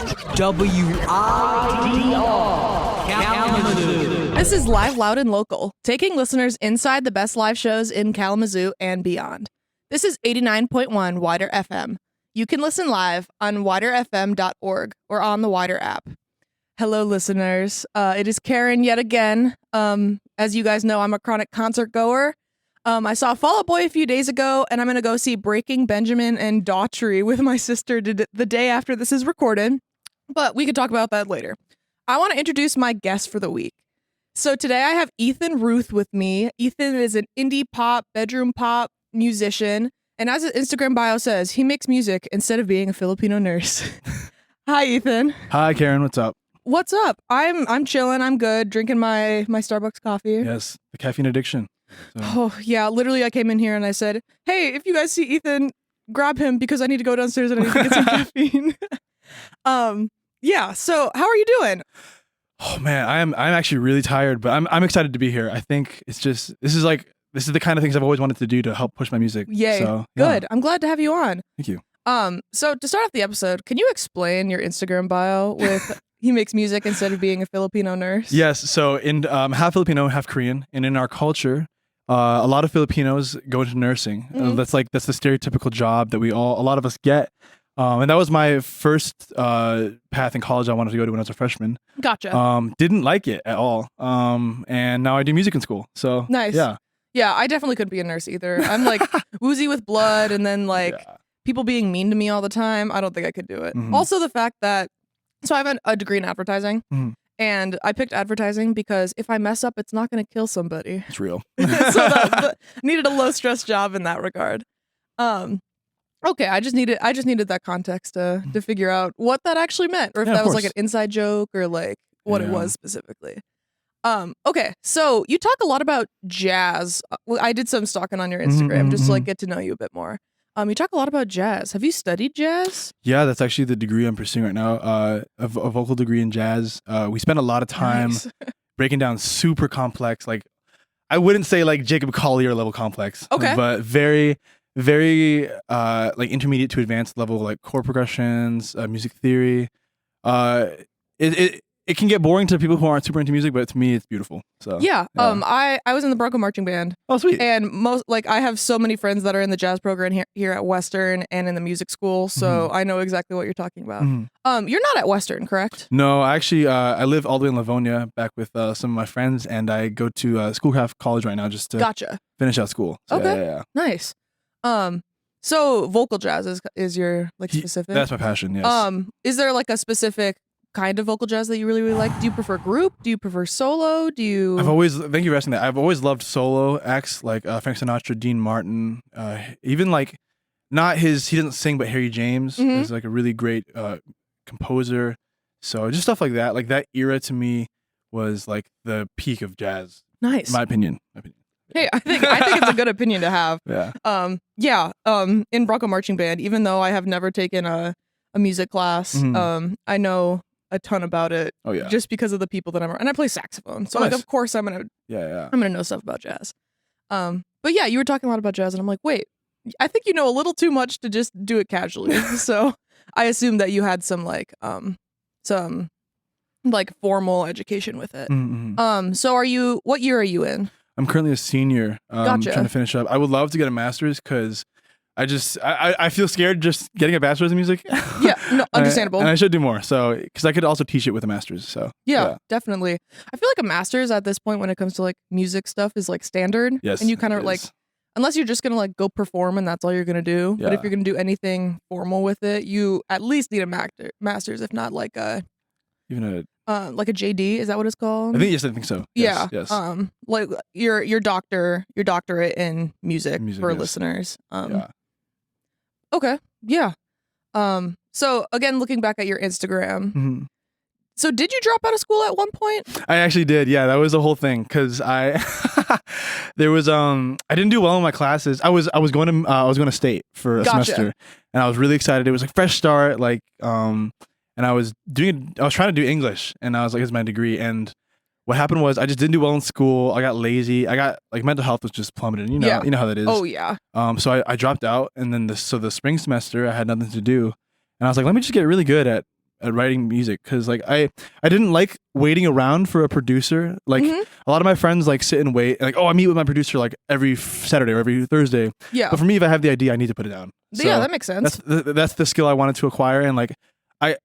WIDR Kalamazoo. This is Live, Loud, and Local, taking listeners inside the best live shows in Kalamazoo and beyond. This is 89.1 WIDR FM. You can listen live on widrfm.org or on the WIDR app. Hello, listeners. It is Karen yet again. As you guys know, I'm a chronic concert goer. I saw Fall Out Boy a few days ago, and I'm going to go see Breaking Benjamin and Daughtry with my sister the day after this is recorded. But we could talk about that later. I want to introduce my guest for the week. So today I have Ethan Ruth with me. Ethan is an indie pop, bedroom pop musician. And as his Instagram bio says, he makes music instead of being a Filipino nurse. Hi, Ethan. Hi, Karen. What's up? What's up? I'm chilling. I'm good. Drinking my Starbucks coffee. Yes, the caffeine addiction. So. Oh, yeah. Literally, I came in here and I said, hey, if you guys see Ethan, grab him because I need to go downstairs and I need to get some caffeine. Yeah. So how are you doing? Oh, man, I'm actually really tired, but I'm excited to be here. I think it's just, this is the kind of things I've always wanted to do to help push my music. Yay. So, Good. Yeah. I'm glad to have you on. Thank you. So to start off the episode, can you explain your Instagram bio with he makes music instead of being a Filipino nurse? Yes. So in half Filipino, half Korean, and in our culture, a lot of Filipinos go into nursing. Mm-hmm. That's the stereotypical job that a lot of us get. And that was my first path in college I wanted to go to when I was a freshman. Gotcha. Didn't like it at all. And now I do music in school. So nice. Yeah. Yeah, I definitely couldn't be a nurse either. I'm like woozy with blood and then people being mean to me all the time. I don't think I could do it. Mm-hmm. Also the fact that, so I have a degree in advertising. Mm-hmm. And I picked advertising because if I mess up, it's not going to kill somebody. It's real. So that needed a low stress job in that regard. Okay, I just needed that context to figure out what that actually meant, or if that was like an inside joke or like what it was specifically. Okay, so you talk a lot about jazz. I did some stalking on your Instagram just to like get to know you a bit more. You talk a lot about jazz. Have you studied jazz? Yeah, that's actually the degree I'm pursuing right now. A vocal degree in jazz. We spend a lot of time breaking down super complex, like I wouldn't say like Jacob Collier level complex, but very, very like intermediate to advanced level, like chord progressions, music theory. It can get boring to people who aren't super into music, but to me, it's beautiful. So yeah. I was in the Bronco marching band. Oh, sweet. And I have so many friends that are in the jazz program here at Western and in the music school, so I know exactly what you're talking about. You're not at Western, correct? No, actually, I live all the way in Livonia, back with some of my friends, and I go to Schoolcraft College right now just to finish out school. So, okay. Yeah. Nice. So vocal jazz is your like specific? That's my passion. Yes. Is there like a specific kind of vocal jazz that you really, really like? Do you prefer group? Do you prefer solo? Thank you for asking that. I've always loved solo acts like Frank Sinatra, Dean Martin, even like he doesn't sing, but Harry James is like a really great composer. So just stuff like that. Like that era to me was like the peak of jazz. Nice. In my opinion. Hey, I think it's a good opinion to have. Yeah. In Bronco marching band, even though I have never taken a music class, I know a ton about it. Oh yeah. Just because of the people that I'm around. And I play saxophone. So like of course I'm gonna know stuff about jazz. But yeah, you were talking a lot about jazz and I'm like, wait, I think you know a little too much to just do it casually. So I assumed that you had some formal education with it. So what year are you in? I'm currently a senior. Gotcha. Trying to finish up. I would love to get a master's because I feel scared just getting a bachelor's in music. Yeah, no, understandable. And I should do more. So, because I could also teach it with a master's. So yeah, definitely. I feel like a master's at this point when it comes to like music stuff is like standard. Yes, and you kind of like, unless you're just gonna like go perform and that's all you're gonna do. But if you're gonna do anything formal with it, you at least need a master's, if not like a like a JD. Is that what it's called? I think so. Yes, yeah. Yes. Like your doctorate in music for listeners. Okay. Yeah. So again, looking back at your Instagram, so did you drop out of school at one point? I actually did. Yeah, that was the whole thing. Cause I didn't do well in my classes. I was going to state for a semester and I was really excited. It was like fresh start. Like, and I was trying to do English and I was like, it's my degree. And what happened was I just didn't do well in school. I got lazy. I got like mental health was just plummeted. You know how that is. Oh yeah. So I dropped out, and then the spring semester I had nothing to do, and I was like, let me just get really good at at writing music because like I didn't like waiting around for a producer. Like a lot of my friends like sit and wait. Like, oh, I meet with my producer like every Saturday or every Thursday. Yeah. But for me, if I have the idea, I need to put it down. So yeah, that makes sense. That's the skill I wanted to acquire. And like at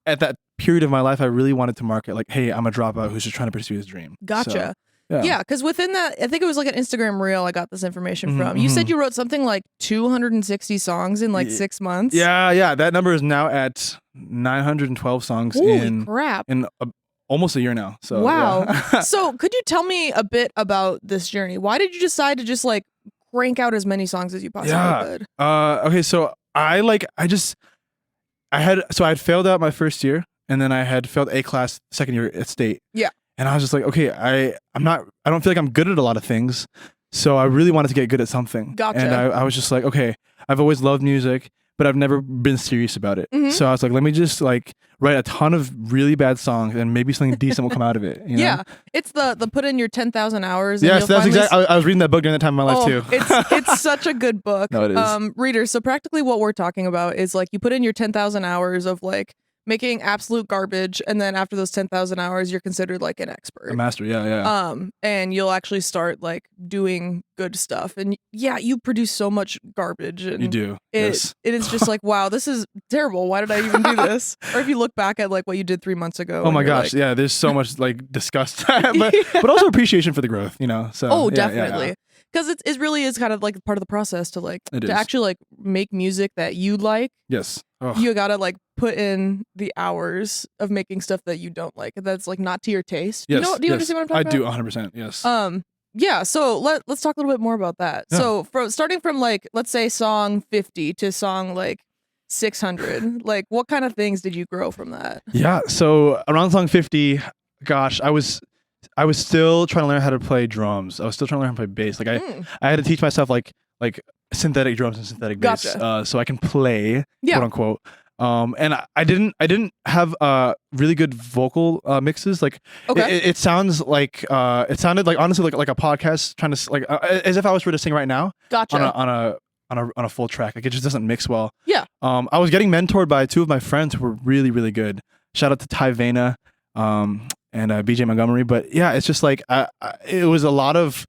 that period of my life, I really wanted to market like, hey, I'm a dropout who's just trying to pursue his dream. Gotcha. So, yeah, because within that, I think it was like an Instagram reel I got this information from. You said you wrote something like 260 songs in like 6 months. Yeah. That number is now at 912 songs Holy crap. in almost a year now. So wow. Yeah. So could you tell me a bit about this journey? Why did you decide to just like crank out as many songs as you possibly could? Okay, so I had failed out my first year, and then I had failed A class second year at state. Yeah. And I was just like, okay, I don't feel like I'm good at a lot of things. So I really wanted to get good at something. Gotcha. And I was just like, okay, I've always loved music, but I've never been serious about it. So I was like, let me just like write a ton of really bad songs and maybe something decent will come out of it. You know? Yeah. It's the put in your 10,000 hours. Yes, that's exactly. I was reading that book during that time in my life too. It's such a good book. No, it is. Readers, so practically what we're talking about is like you put in your 10,000 hours of like making absolute garbage, and then after those 10,000 hours, you're considered like an expert. A master, yeah. And you'll actually start like doing good stuff. And yeah, you produce so much garbage. And you do. It is just like, wow, this is terrible. Why did I even do this? Or if you look back at like what you did 3 months ago. Oh my gosh, like, yeah. There's so much like disgust, but also appreciation for the growth, you know. So definitely. Because it really is kind of like part of the process to like actually like make music that you like. Yes. You gotta like put in the hours of making stuff that you don't like. That's like not to your taste. Yes. Do you understand what I'm talking about? I do 100%. Yes. Yeah. So let's talk a little bit more about that. Yeah. So starting from like, let's say song 50 to song like 600, like what kind of things did you grow from that? Yeah. So around song 50, gosh, I was still trying to learn how to play drums. I was still trying to learn how to play bass. Like I had to teach myself like synthetic drums and synthetic bass, so I can play, quote unquote. And I didn't have really good vocal mixes. Like it sounds like it sounded like honestly like a podcast trying to like as if I was to sing right now. Gotcha. On a full track. Like it just doesn't mix well. Yeah. I was getting mentored by two of my friends who were really, really good. Shout out to Ty Vena, and BJ Montgomery. But yeah, it's just like it was a lot of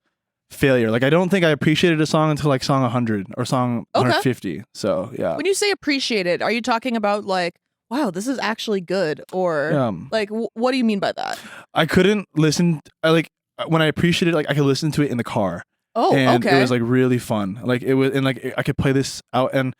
failure. Like I don't think I appreciated a song until like song 100 or song 150. So yeah. When you say appreciate it, are you talking about like, wow, this is actually good, or like what do you mean by that? I couldn't listen. When I appreciated it, like I could listen to it in the car. Oh, and okay. It was like really fun. Like it was, and like I could play this out, and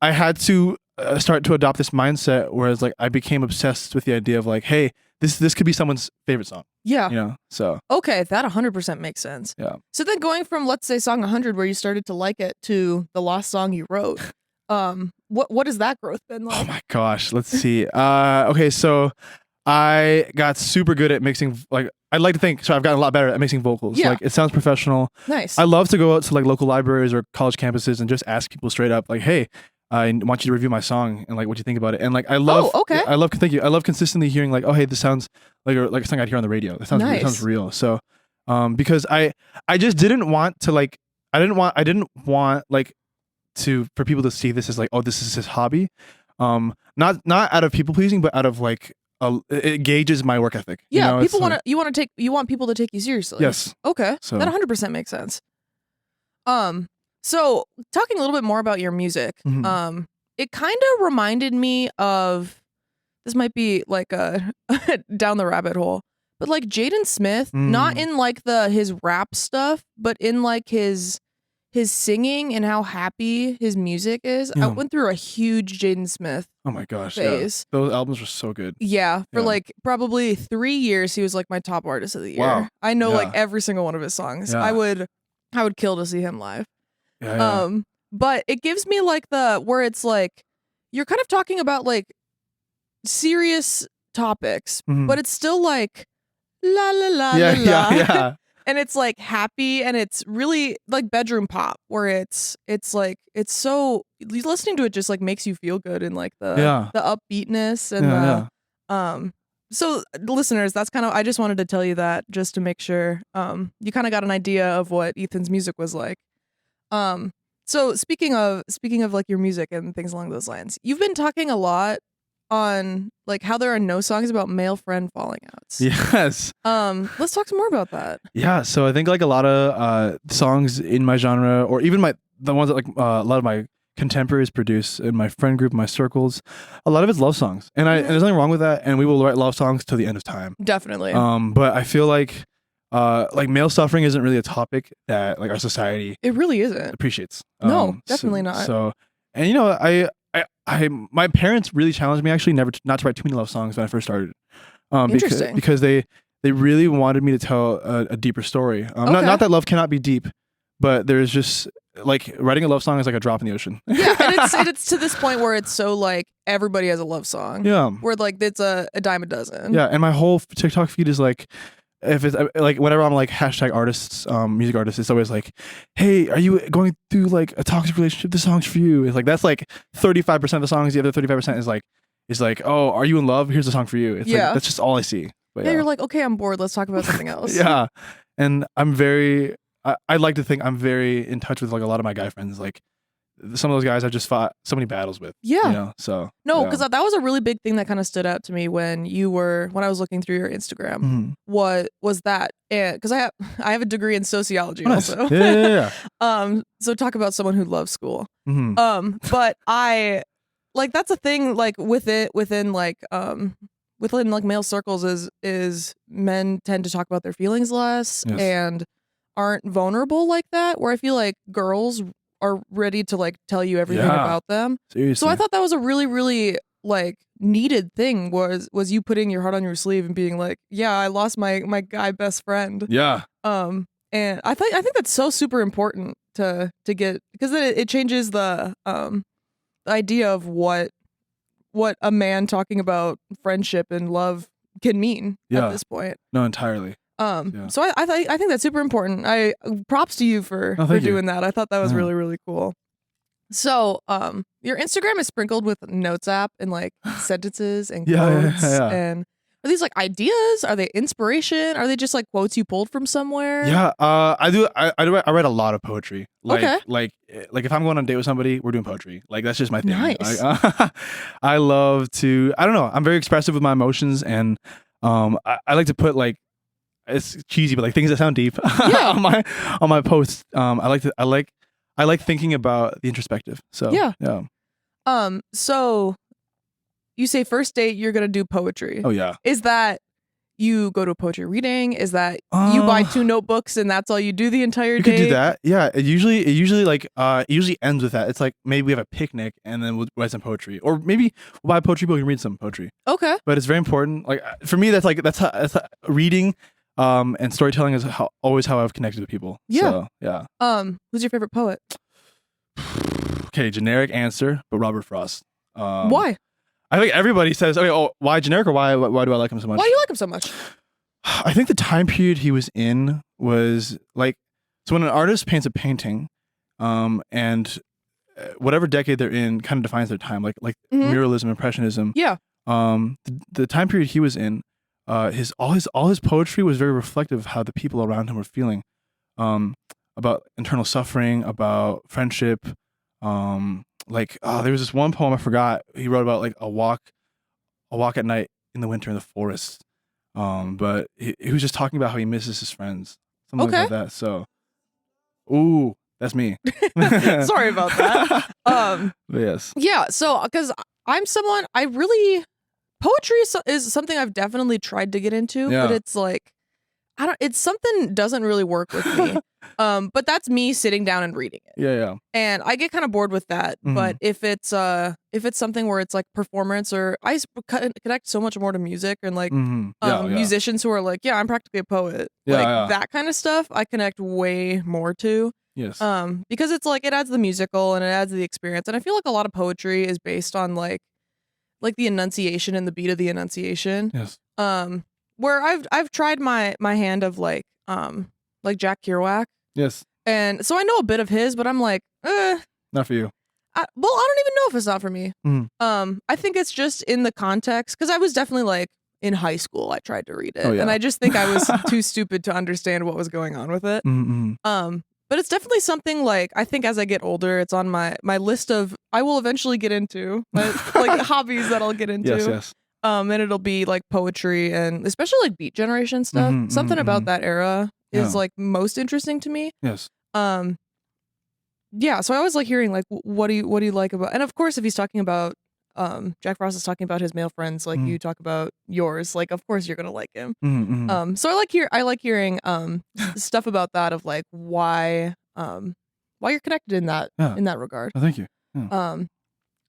I had to start to adopt this mindset. Whereas like I became obsessed with the idea of like, hey, this could be someone's favorite song. Yeah. You know. So okay, that 100% makes sense. Yeah. So then going from let's say song 100 where you started to like it to the last song you wrote, what has that growth been like? Oh my gosh, let's see. Okay, so I got super good at mixing. Like I'd like to think, so I've gotten a lot better at mixing vocals. Yeah. Like it sounds professional. Nice. I love to go out to like local libraries or college campuses and just ask people straight up, like, hey, I want you to review my song and like what you think about it. And like I love, thank you. I love consistently hearing like, oh hey, this sounds like a song I'd hear on the radio. It sounds real. So, because I just didn't want to like, I didn't want like for people to see this as like, oh, this is his hobby. Not out of people pleasing, but out of like it gauges my work ethic. Yeah, you know? you want people to take you seriously. Yes. Okay. So that 100% makes sense. So talking a little bit more about your music, it kind of reminded me of, this might be like a down the rabbit hole, but like Jaden Smith, not in like his rap stuff, but in like his singing and how happy his music is. Yeah. I went through a huge Jaden Smith phase. Yeah. Those albums were so good. Yeah, for like probably 3 years, he was like my top artist of the year. Wow. I know like every single one of his songs. Yeah. I would kill to see him live. Yeah. But it gives me like where it's like you're kind of talking about like serious topics, but it's still like la la la la la. Yeah. And it's like happy, and it's really like bedroom pop, where it's like it's so listening to it just like makes you feel good, and like the upbeatness and So listeners, that's kind of, I just wanted to tell you that just to make sure you kind of got an idea of what Ethan's music was like. So speaking of like your music and things along those lines, you've been talking a lot on like how there are no songs about male friend falling outs. Yes. Let's talk some more about that. Yeah. So I think like a lot of songs in my genre, or even the ones that like a lot of my contemporaries produce in my friend group, my circles, a lot of it's love songs, and there's nothing wrong with that, and we will write love songs till the end of time. Definitely. But I feel like male suffering isn't really a topic that like our society it really isn't appreciates. No, definitely not. So, and you know, my parents really challenged me actually not to write too many love songs when I first started. Interesting. Because they really wanted me to tell a deeper story. Not that love cannot be deep, but there's just like writing a love song is like a drop in the ocean. Yeah, and it's to this point where it's so like everybody has a love song. Yeah, where like it's a dime a dozen. Yeah, and my whole TikTok feed is like, if it's like whenever I'm like hashtag artists, music artists, it's always like, hey, are you going through like a toxic relationship? This song's for you. It's like that's like 35% of the songs. The other 35% is like, oh, are you in love? Here's a song for you. It's like that's just all I see. But yeah, you're like, okay, I'm bored. Let's talk about something else. Yeah, and I like to think I'm very in touch with like a lot of my guy friends. Like some of those guys I've just fought so many battles with. Yeah. You know, so no, because that was a really big thing that kind of stood out to me when I was looking through your Instagram. Mm-hmm. What was that? Because I have a degree in sociology also. Yeah. So talk about someone who loves school. Mm-hmm. But I like that's a thing like within like male circles is men tend to talk about their feelings less and aren't vulnerable like that, where I feel like girls are ready to like tell you everything about them. Seriously. So I thought that was a really, really like needed thing was you putting your heart on your sleeve and being like, yeah, I lost my guy best friend. Yeah. And I think that's so super important to get, because then it changes the idea of what a man talking about friendship and love can mean at this point. No, entirely. So I think that's super important. Props to you for doing that. I thought that was really, really cool. So, your Instagram is sprinkled with notes app and like sentences and quotes. And are these like ideas? Are they inspiration? Are they just like quotes you pulled from somewhere? Yeah, I do. I write a lot of poetry. Like if I'm going on a date with somebody, we're doing poetry. Like that's just my thing. Nice. I love to. I don't know. I'm very expressive with my emotions, and I like to put like, it's cheesy, but like things that sound deep on my posts. I like thinking about the introspective. So yeah. So you say first date you're gonna do poetry. Oh yeah. Is that you go to a poetry reading? Is that you buy 2 notebooks and that's all you do the entire day? You could do that. Yeah. It usually ends with that. It's like maybe we have a picnic and then we'll write some poetry, or maybe we'll buy a poetry book and read some poetry. Okay. But it's very important. Like for me, that's how reading. And storytelling is always how I've connected with people. Yeah. So, yeah. Who's your favorite poet? Okay, generic answer, but Robert Frost. Why? I think everybody says, okay, why generic, or why do I like him so much? Why do you like him so much? I think the time period he was in was like, so when an artist paints a painting, and whatever decade they're in kind of defines their time, like muralism, impressionism. Yeah. The time period he was in, all his poetry was very reflective of how the people around him were feeling, about internal suffering, about friendship. There was this one poem I forgot. He wrote about like a walk at night in the winter in the forest. But he was just talking about how he misses his friends, something like that. So, ooh, that's me. Sorry about that. But yes. Yeah. So, because I'm someone poetry is something I've definitely tried to get into, but it's like, it's something doesn't really work with me. But that's me sitting down and reading it. Yeah. And I get kind of bored with that. Mm-hmm. But if it's something where it's like performance, or I connect so much more to music and like musicians who are like, yeah, I'm practically a poet. That kind of stuff I connect way more to. Yes. Because it's like it adds the musical and it adds the experience. And I feel like a lot of poetry is based on like the enunciation and the beat of the enunciation. Yes. Where I've tried my hand of like Jack Kerouac. Yes. And so I know a bit of his, but I'm like, not for you. I don't even know if it's not for me. Mm-hmm. I think it's just in the context, because I was definitely like in high school I tried to read it, and I just think I was too stupid to understand what was going on with it. Mm-hmm. But it's definitely something like, I think as I get older, it's on my list of, I will eventually get into, like hobbies that I'll get into. Yes. And it'll be like poetry and especially like Beat Generation stuff. Something about that era is like most interesting to me. Yes. Yeah, so I always like hearing like what do you like about, and of course if he's talking about Jack Frost is talking about his male friends, like you talk about yours, like of course you're gonna like him. So I like hearing stuff about that, of like why you're connected in that regard. Oh, thank you. Yeah.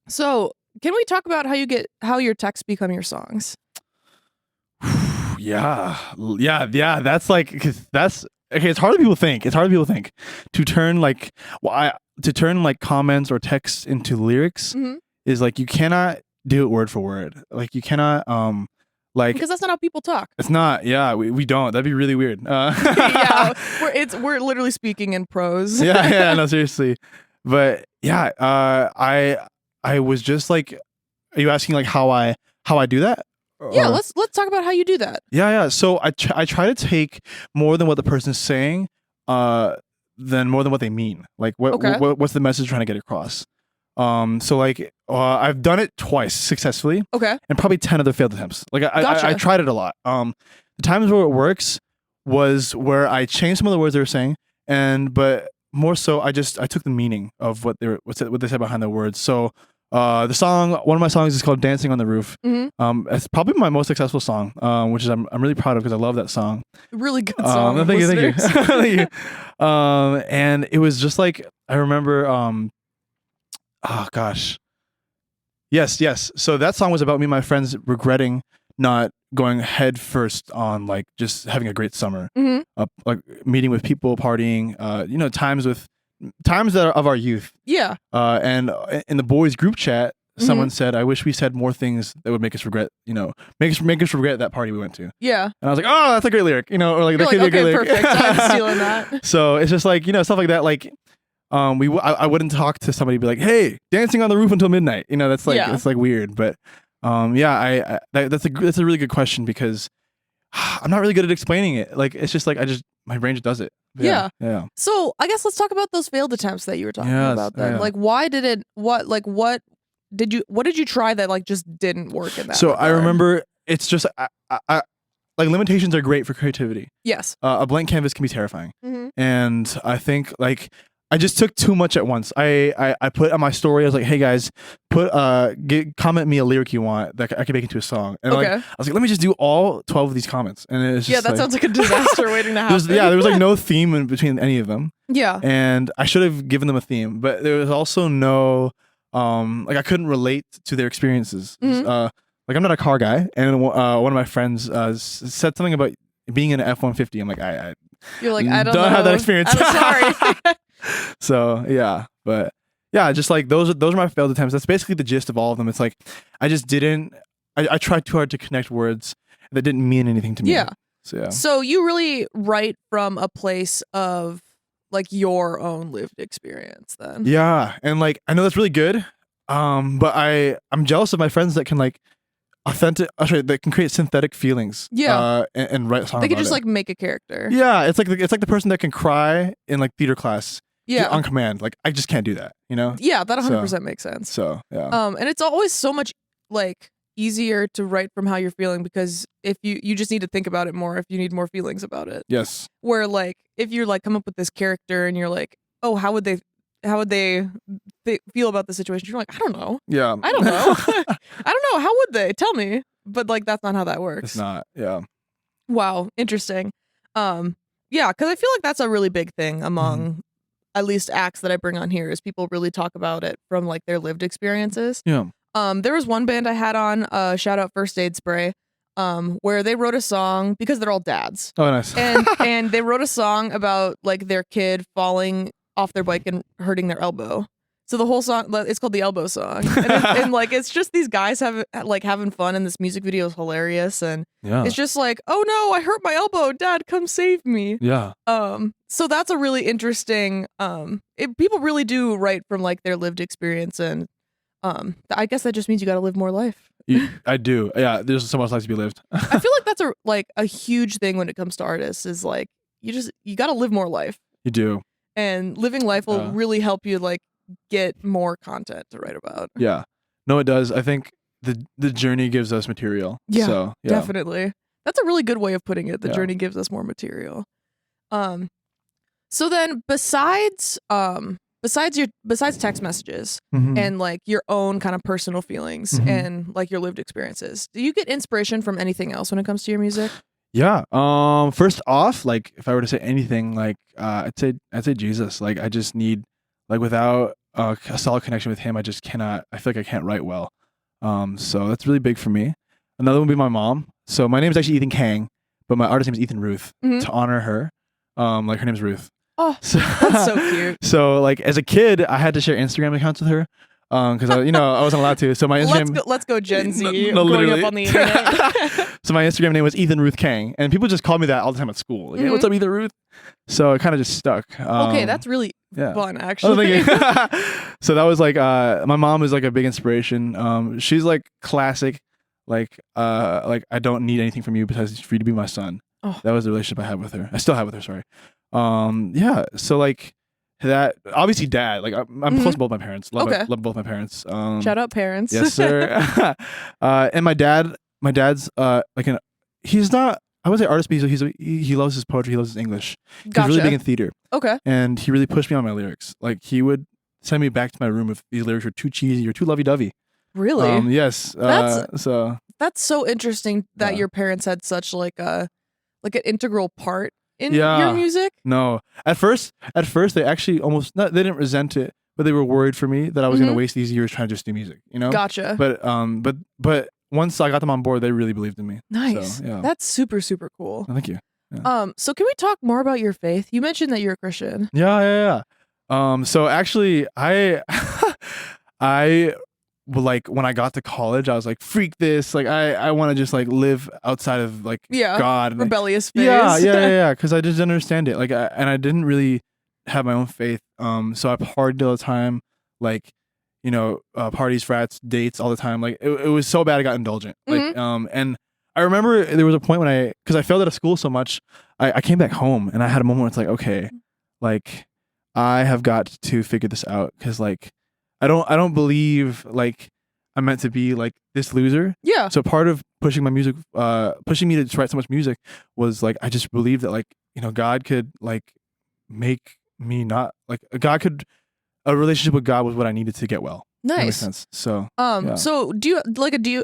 So can we talk about how your texts become your songs? Yeah. That's like, 'cause that's okay. It's harder than people think. To turn like comments or text into lyrics is like, you cannot do it word for word. Like you cannot like, because that's not how people talk. It's not. Yeah, we don't. That'd be really weird. Yeah, we're literally speaking in prose. yeah. No, seriously. But yeah, I was just like, are you asking like how I do that? Yeah, let's talk about how you do that. Yeah. So I try to take more than what the person's saying, than more than what they mean. Like what's the message trying to get across? So like I've done it twice successfully. Okay. And probably 10 other failed attempts. Like I tried it a lot. The times where it works was where I changed some of the words they were saying, but more so I took the meaning of what they said behind the words. So one of my songs is called "Dancing on the Roof." It's probably my most successful song, which is I'm really proud of because I love that song. Really good song. Thank you. Thank you. And it was just like, I remember. Oh gosh. Yes. So that song was about me and my friends regretting not going head first on like just having a great summer, like meeting with people, partying, times that are of our youth. Yeah. And in the boys group chat, someone said, "I wish we said more things that would make us regret, make us regret that party we went to." Yeah. And I was like, "Oh, that's a great lyric," or like, "That could be a great lyric." Perfect. I'm stealing that. So it's just like, stuff like that. Like, I wouldn't talk to somebody and be like, "Hey, dancing on the roof until midnight." That's like, it's like weird. But that's a really good question, because I'm not really good at explaining it. Like, it's just like my brain just does it. Yeah. So I guess let's talk about those failed attempts that you were talking about then. Yeah. Like, why did it? What did you try that like just didn't work in that? So regard? I remember, it's just I like, limitations are great for creativity. Yes. A blank canvas can be terrifying, and I think like, I just took too much at once. I put on my story, I was like, "Hey guys, comment me a lyric you want that I can make into a song." And like, I was like, let me just do all 12 of these comments. And it's just that sounds like a disaster waiting to happen. There was like no theme in between any of them. Yeah. And I should have given them a theme, but there was also no, like, I couldn't relate to their experiences. Like, I'm not a car guy, and one of my friends said something about being in an F-150. I'm like, you're like, I don't know. have that experience. I'm sorry. So yeah, but yeah, just like those are my failed attempts. That's basically the gist of all of them. It's like, I just didn't. I tried too hard to connect words that didn't mean anything to me. Yeah. So yeah. So you really write from a place of like your own lived experience, then. Yeah, and like, I know that's really good. But I'm jealous of my friends that can like that can create synthetic feelings. Yeah. And write songs. They can about just it. like make a character. Yeah, it's like the person that can cry in like theater class. Yeah. On command. Like, I just can't do that. Yeah, that 100% makes sense. So yeah. And it's always so much like easier to write from how you're feeling, because if you just need to think about it more if you need more feelings about it. Yes. Where like, if you're like come up with this character and you're like, oh, how would they feel about the situation? You're like, I don't know. Yeah. I don't know. I don't know. How would they? Tell me. But like, that's not how that works. It's not. Yeah. Wow. Interesting. Yeah, because I feel like that's a really big thing among at least acts that I bring on here, is people really talk about it from like their lived experiences. Yeah. There was one band I had on, shout out First Aid Spray, where they wrote a song because they're all dads. Oh, nice. and they wrote a song about like their kid falling off their bike and hurting their elbow. So the whole song, it's called the Elbow Song, and like, it's just these guys having fun, and this music video is hilarious, and it's just like, oh no, I hurt my elbow, Dad, come save me. Yeah. So that's a really interesting. People really do write from like their lived experience, and I guess that just means you got to live more life. I do. Yeah. There's so much life to be lived. I feel like that's a huge thing when it comes to artists, is like, you got to live more life. You do. and living life will really help you like get more content to write about. Yeah. No, it does. I think the journey gives us material. Yeah, so, definitely. That's a really good way of putting it. The journey gives us more material. So then besides text messages and like your own kind of personal feelings and like your lived experiences, do you get inspiration from anything else when it comes to your music? Yeah. First off, like if I were to say anything, like I'd say Jesus. Like I just need, like, without a solid connection with him, I just cannot. I feel like I can't write well. So that's really big for me. Another one would be my mom. So my name is actually Ethan Kang, but my artist name is Ethan Ruth to honor her. Like her name's Ruth. Oh, that's so cute. So like as a kid, I had to share Instagram accounts with her. Because I wasn't allowed to. So my Instagram. Let's go Gen Z. Growing up on the internet. So my Instagram name was Ethan Ruth Kang, and people just called me that all the time at school. Like, hey, what's up, Ethan Ruth? So it kind of just stuck. Okay, that's really fun, actually. So that was like my mom is like a big inspiration. She's like classic, like I don't need anything from you besides for you to be my son. Oh. That was the relationship I had with her. I still have with her. Sorry. Yeah. So like. That obviously dad, like I'm close to both my parents. Love both my parents. Shout out parents. Yes, sir. And my dad's he's not, I would say artist, but he loves his poetry, he loves his English. Gotcha. He's really big in theater. Okay. And he really pushed me on my lyrics. Like he would send me back to my room if these lyrics were too cheesy or too lovey-dovey. Really? Yes. That's so interesting that your parents had such like an integral part in your music. No, at first they actually they didn't resent it, but they were worried for me that I was going to waste these years trying to just do music, Gotcha. But once I got them on board, they really believed in me. Nice. So, That's super, super cool. Thank you. Yeah. So can we talk more about your faith? You mentioned that you're a Christian. Yeah. So actually I like when I got to college, I was like, freak this. Like I want to just like live outside of like God. Rebellious phase. Yeah. Because I just didn't understand it. Like I didn't really have my own faith. So I partied all the time, like, parties, frats, dates all the time. Like it was so bad I got indulgent. Like and I remember there was a point when because I failed out of school so much, I came back home and I had a moment where it's like, okay, like I have got to figure this out, because like I don't believe like I'm meant to be like this loser. Yeah. So part of pushing my music, pushing me to write so much music was like, I just believed that like, God could like make me not like a relationship with God was what I needed to get well. Nice. That makes sense. So, so do you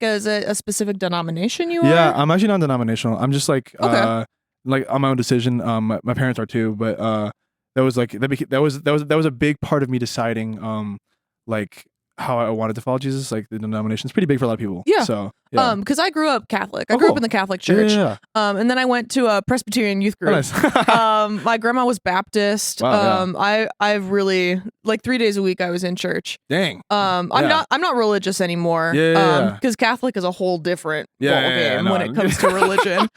as a specific denomination you are? Yeah, I'm actually non-denominational. I'm just like, like on my own decision. My parents are too, but, that was a big part of me deciding, like how I wanted to follow Jesus. Like the denomination is pretty big for a lot of people. Yeah. So because I grew up Catholic. I grew up in the Catholic church. Yeah. And then I went to a Presbyterian youth group. Oh, nice. My grandma was Baptist. Wow, I've really like 3 days a week I was in church. Dang. I'm not religious anymore. Because Catholic is a whole different ballgame when it comes to religion.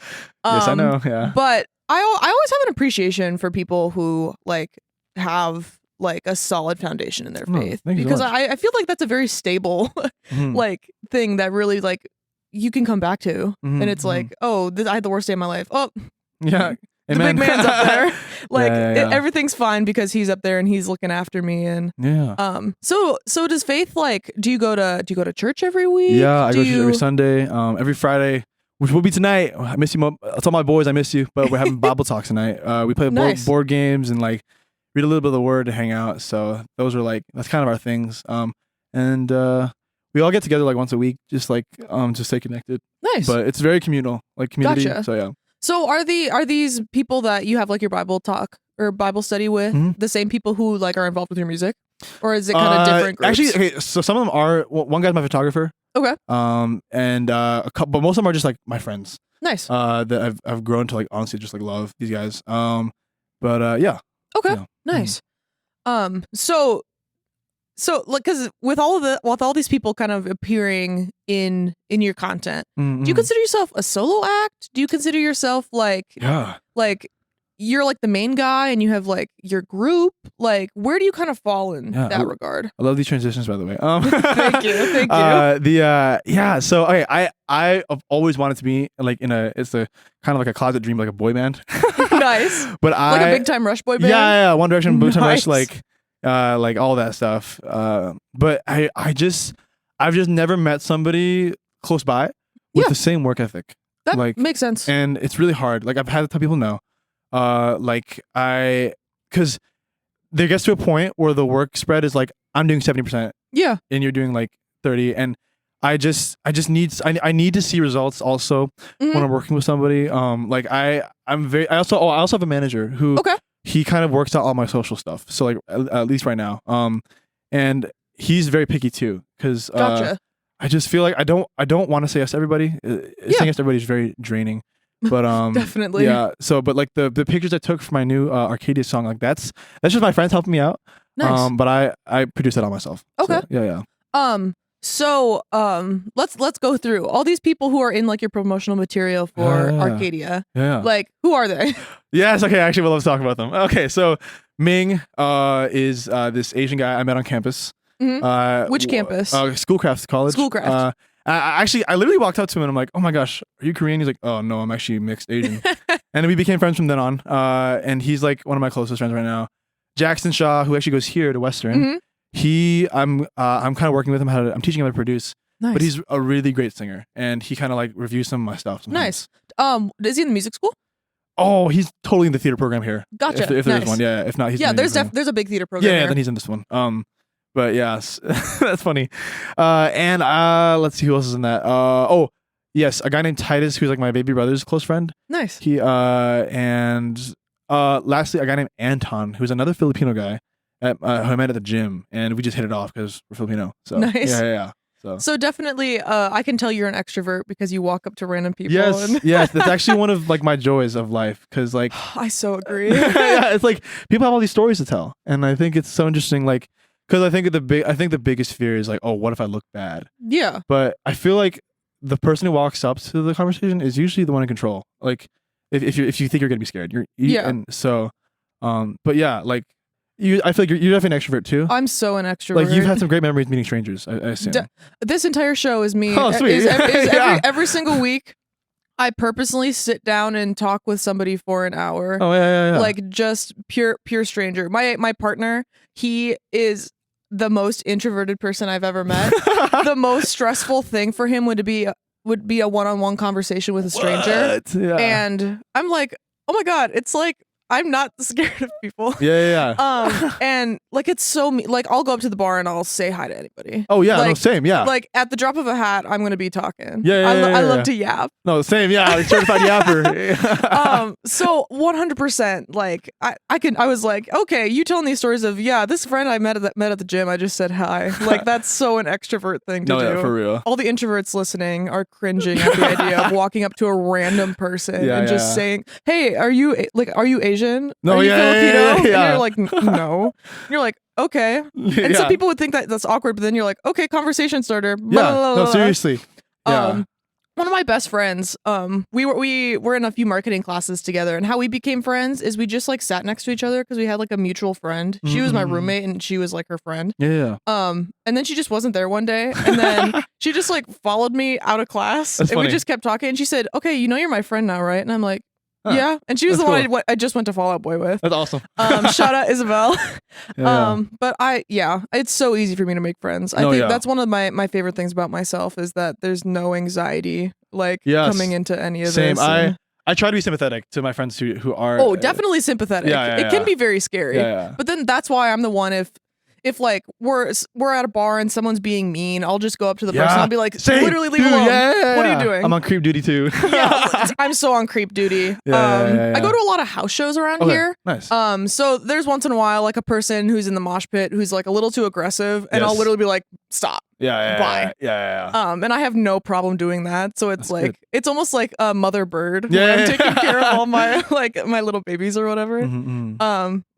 Yes, I know. Yeah. But I always have an appreciation for people who like have like a solid foundation in their faith, because I feel like that's a very stable like thing that really like you can come back to, and it's like, oh, I had the worst day of my life. Oh, yeah, the big man's up there. Like everything's fine because he's up there and he's looking after me. And so does faith, like, do you go to church every week? Yeah, I go to church every Sunday, every Friday, which will be tonight. I miss you. I told my boys I miss you, but we're having Bible talk tonight. We play board games and like read a little bit of the word to hang out. So those are like, that's kind of our things. And we all get together like once a week, just like to stay connected. Nice. But it's very communal, like community. Gotcha. So yeah. So are these people that you have like your Bible talk or Bible study with the same people who like are involved with your music, or is it kind of different groups? Actually, okay. So some of them are. One guy's my photographer. Okay. And a couple, but most of them are just like my friends. Nice. That I've grown to like honestly just like love these guys. But yeah. Okay. Yeah. Nice. So like, because with all these people kind of appearing in your content, do you consider yourself a solo act? Do you consider yourself like you're like the main guy and you have like your group. Like, where do you kind of fall in that regard? I love these transitions, by the way. Thank you. So okay, I've always wanted to be like it's a kind of like a closet dream, like a boy band. Nice. But like a Big Time Rush boy band. Yeah, One Direction, Big Time Rush, like all that stuff. But I've just never met somebody close by with the same work ethic. That makes sense. And it's really hard. Like I've had to tell people no. Because there gets to a point where the work spread is like I'm doing 70%. Yeah. And you're doing like 30. And I need to see results also when I'm working with somebody. I also have a manager who he kind of works out all my social stuff. So like at least right now. And he's very picky too. Because gotcha. I just feel like I don't want to say yes to everybody. Saying yes to everybody is very draining. But definitely. Yeah. So but like the pictures I took for my new Arcadia song, like that's just my friends helping me out. Nice. But I produced it all myself. Okay. So, yeah. So let's go through all these people who are in like your promotional material for Arcadia. Yeah. Like, who are they? Yes. Okay. Actually, well, let's talk about them. Okay. So Ming is this Asian guy I met on campus. Which campus? Schoolcraft College. Schoolcraft. I literally walked up to him and I'm like, oh my gosh, are you Korean? He's like, oh no, I'm actually mixed Asian. And we became friends from then on. And he's like one of my closest friends right now. Jackson Shaw, who actually goes here to Western. I'm kind of working with him I'm teaching him how to produce. Nice. But he's a really great singer, and he kind of like reviews some of my stuff sometimes. Nice. Is he in the music school? Oh, he's totally in the theater program here. Gotcha. If there's one, yeah. If not, he's there's a big theater program. Yeah, then he's in this one. But yes, that's funny. And let's see who else is in that. Yes, a guy named Titus, who's like my baby brother's close friend. Nice. He and lastly, a guy named Anton, who's another Filipino guy who I met at the gym, and we just hit it off because we're Filipino. So nice. Yeah. So definitely, I can tell you're an extrovert because you walk up to random people. Yes, that's actually one of like my joys of life, because like I so agree. Yeah, it's like people have all these stories to tell, and I think it's so interesting. Like, because I think the biggest fear is like, oh, what if I look bad? Yeah. But I feel like the person who walks up to the conversation is usually the one in control. Like, if you think you're gonna be scared, and so, but yeah, like. I feel like you're definitely an extrovert too. I'm so an extrovert. Like you've had some great memories meeting strangers. I assume. This entire show is me. Oh, sweet. Every single week, I purposely sit down and talk with somebody for an hour. Oh yeah. Like just pure stranger. My partner, he is the most introverted person I've ever met. The most stressful thing for him would be a one-on-one conversation with a stranger. What? Yeah. And I'm like, oh my God, it's like. I'm not scared of people. Yeah. And like it's so like I'll go up to the bar and I'll say hi to anybody. Oh yeah, like, no, same. Yeah. Like at the drop of a hat, I'm gonna be talking. I love to yap. No, same. Yeah, like certified yapper. So 100%. Like I was like, okay, you telling these stories of this friend I met at the gym. I just said hi. Like that's so an extrovert thing to do. Yeah, for real. All the introverts listening are cringing at the idea of walking up to a random person and just saying, hey, are you Asian? No, are you Filipino? Yeah. And you're like, no. You're like, okay. And some people would think that that's awkward, but then you're like, okay, conversation starter. No, seriously. Yeah. One of my best friends, we were in a few marketing classes together, and how we became friends is we just like sat next to each other because we had like a mutual friend. She was my roommate and she was like her friend. Yeah. And then she just wasn't there one day, and then she just like followed me out of class. That's and funny. We just kept talking, and she said, okay, you're my friend now, right? And I'm like, yeah, and she was the one I just went to Fall Out Boy with. That's awesome. Shout out Isabel. Yeah. But it's so easy for me to make friends. I think that's one of my favorite things about myself is that there's no anxiety coming into any of this. Same. I try to be sympathetic to my friends who are. Definitely sympathetic. It can be very scary. Yeah. But then that's why I'm the one if like we're at a bar and someone's being mean, I'll just go up to the person and I'll be like, literally leave alone. Yeah. What are you doing? I'm on creep duty too. I'm so on creep duty. I go to a lot of house shows around here. Nice. So there's once in a while like a person who's in the mosh pit who's like a little too aggressive, and I'll literally be like, stop. Bye. Yeah. And I have no problem doing that. So it's That's good. It's almost like a mother bird. Yeah. I'm taking care of all my my little babies or whatever.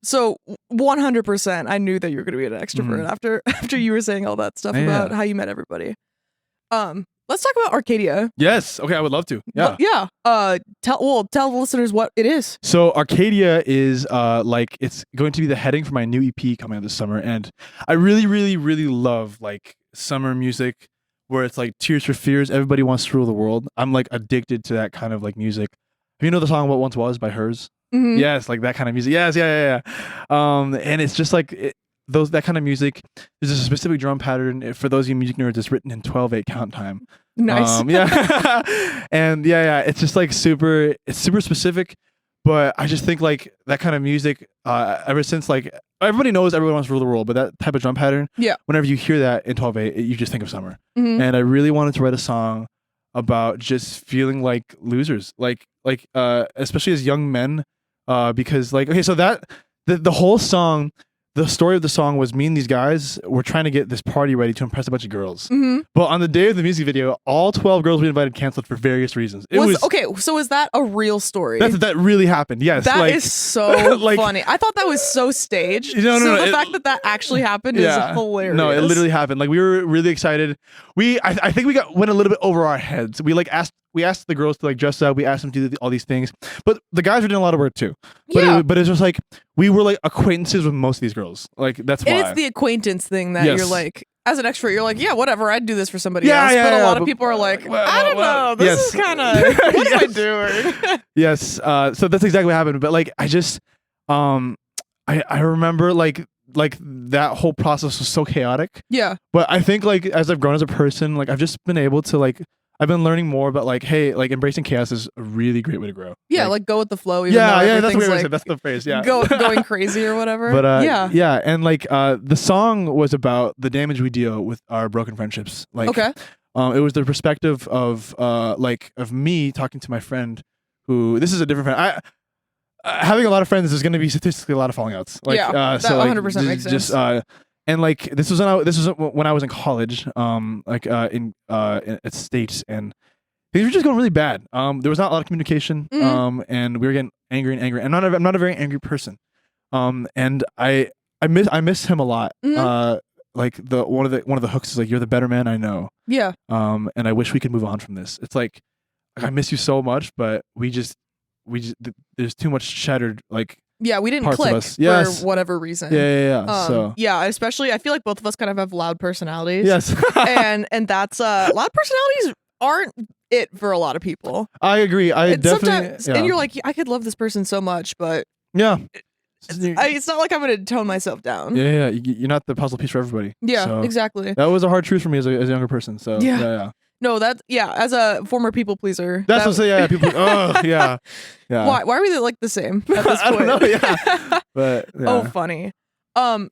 So 100%, I knew that you were going to be an extrovert after you were saying all that stuff about how you met everybody. Let's talk about Arcadia. Yes. Okay, I would love to. Yeah. Tell the listeners what it is. So Arcadia is like it's going to be the heading for my new EP coming out this summer, and I really, really, really love like summer music where it's like Tears for Fears, Everybody Wants to Rule the World. I'm like addicted to that kind of like music. You know the song What Once Was by Hers? Mm-hmm. Yes, like that kind of music. Yes, yeah. And it's just like that kind of music. There's a specific drum pattern. For those of you music nerds, it's written in 12/8 count time. Nice. Yeah. And it's just like it's super specific. But I just think like that kind of music, ever since like everybody knows Everyone Wants to Rule the World, but that type of drum pattern, whenever you hear that in 12/8, you just think of summer. Mm-hmm. And I really wanted to write a song about just feeling like losers, like especially as young men, because like okay, so that the whole song. The story of the song was me and these guys were trying to get this party ready to impress a bunch of girls. Mm-hmm. But on the day of the music video, all 12 girls we invited canceled for various reasons. Okay, so is that a real story? That really happened, yes. That is so like, funny. I thought that was so staged. No, the fact that actually happened is hilarious. No, it literally happened. Like we were really excited. I think we went a little bit over our heads. We asked the girls to like dress up. We asked them to do all these things, but the guys were doing a lot of work too. But it's just like we were like acquaintances with most of these girls. Like that's why. And it's the acquaintance thing that you're like, as an extrovert, you're like, yeah, whatever, I'd do this for somebody else. But a lot of people are like, I don't know, this is kind of what am I doing? Yes. So that's exactly what happened. But like, I just, I remember like that whole process was so chaotic. Yeah. But I think like as I've grown as a person, like I've just been able to like. I've been learning more about like, hey, like embracing chaos is a really great way to grow. Yeah, like go with the flow. Even That's the way I say. That's the phrase. Yeah, going crazy or whatever. But and like the song was about the damage we deal with our broken friendships. Like, okay, it was the perspective of me talking to my friend, who this is a different friend. Having a lot of friends, there's going to be statistically a lot of falling outs. Like, that 100% makes sense. And like this was when I was in college, at States, and things were just going really bad. There was not a lot of communication, and we were getting angry. And I'm not a very angry person, and I miss him a lot. Like one of the hooks is like, "You're the better man I know." Yeah. And I wish we could move on from this. It's like I miss you so much, but we just there's too much shattered like. Yeah, we didn't click for whatever reason. Yeah. Especially, I feel like both of us kind of have loud personalities. Yes. and that's loud personalities aren't it for a lot of people. I agree. And you're like, I could love this person so much, but it's not like I'm going to tone myself down. Yeah. You're not the puzzle piece for everybody. Yeah, so exactly. That was a hard truth for me as a younger person. So yeah. No, as a former people pleaser. That's what I say, people. Oh, yeah. Why are we like the same at this point? I don't know, yeah. But, yeah. Oh, funny.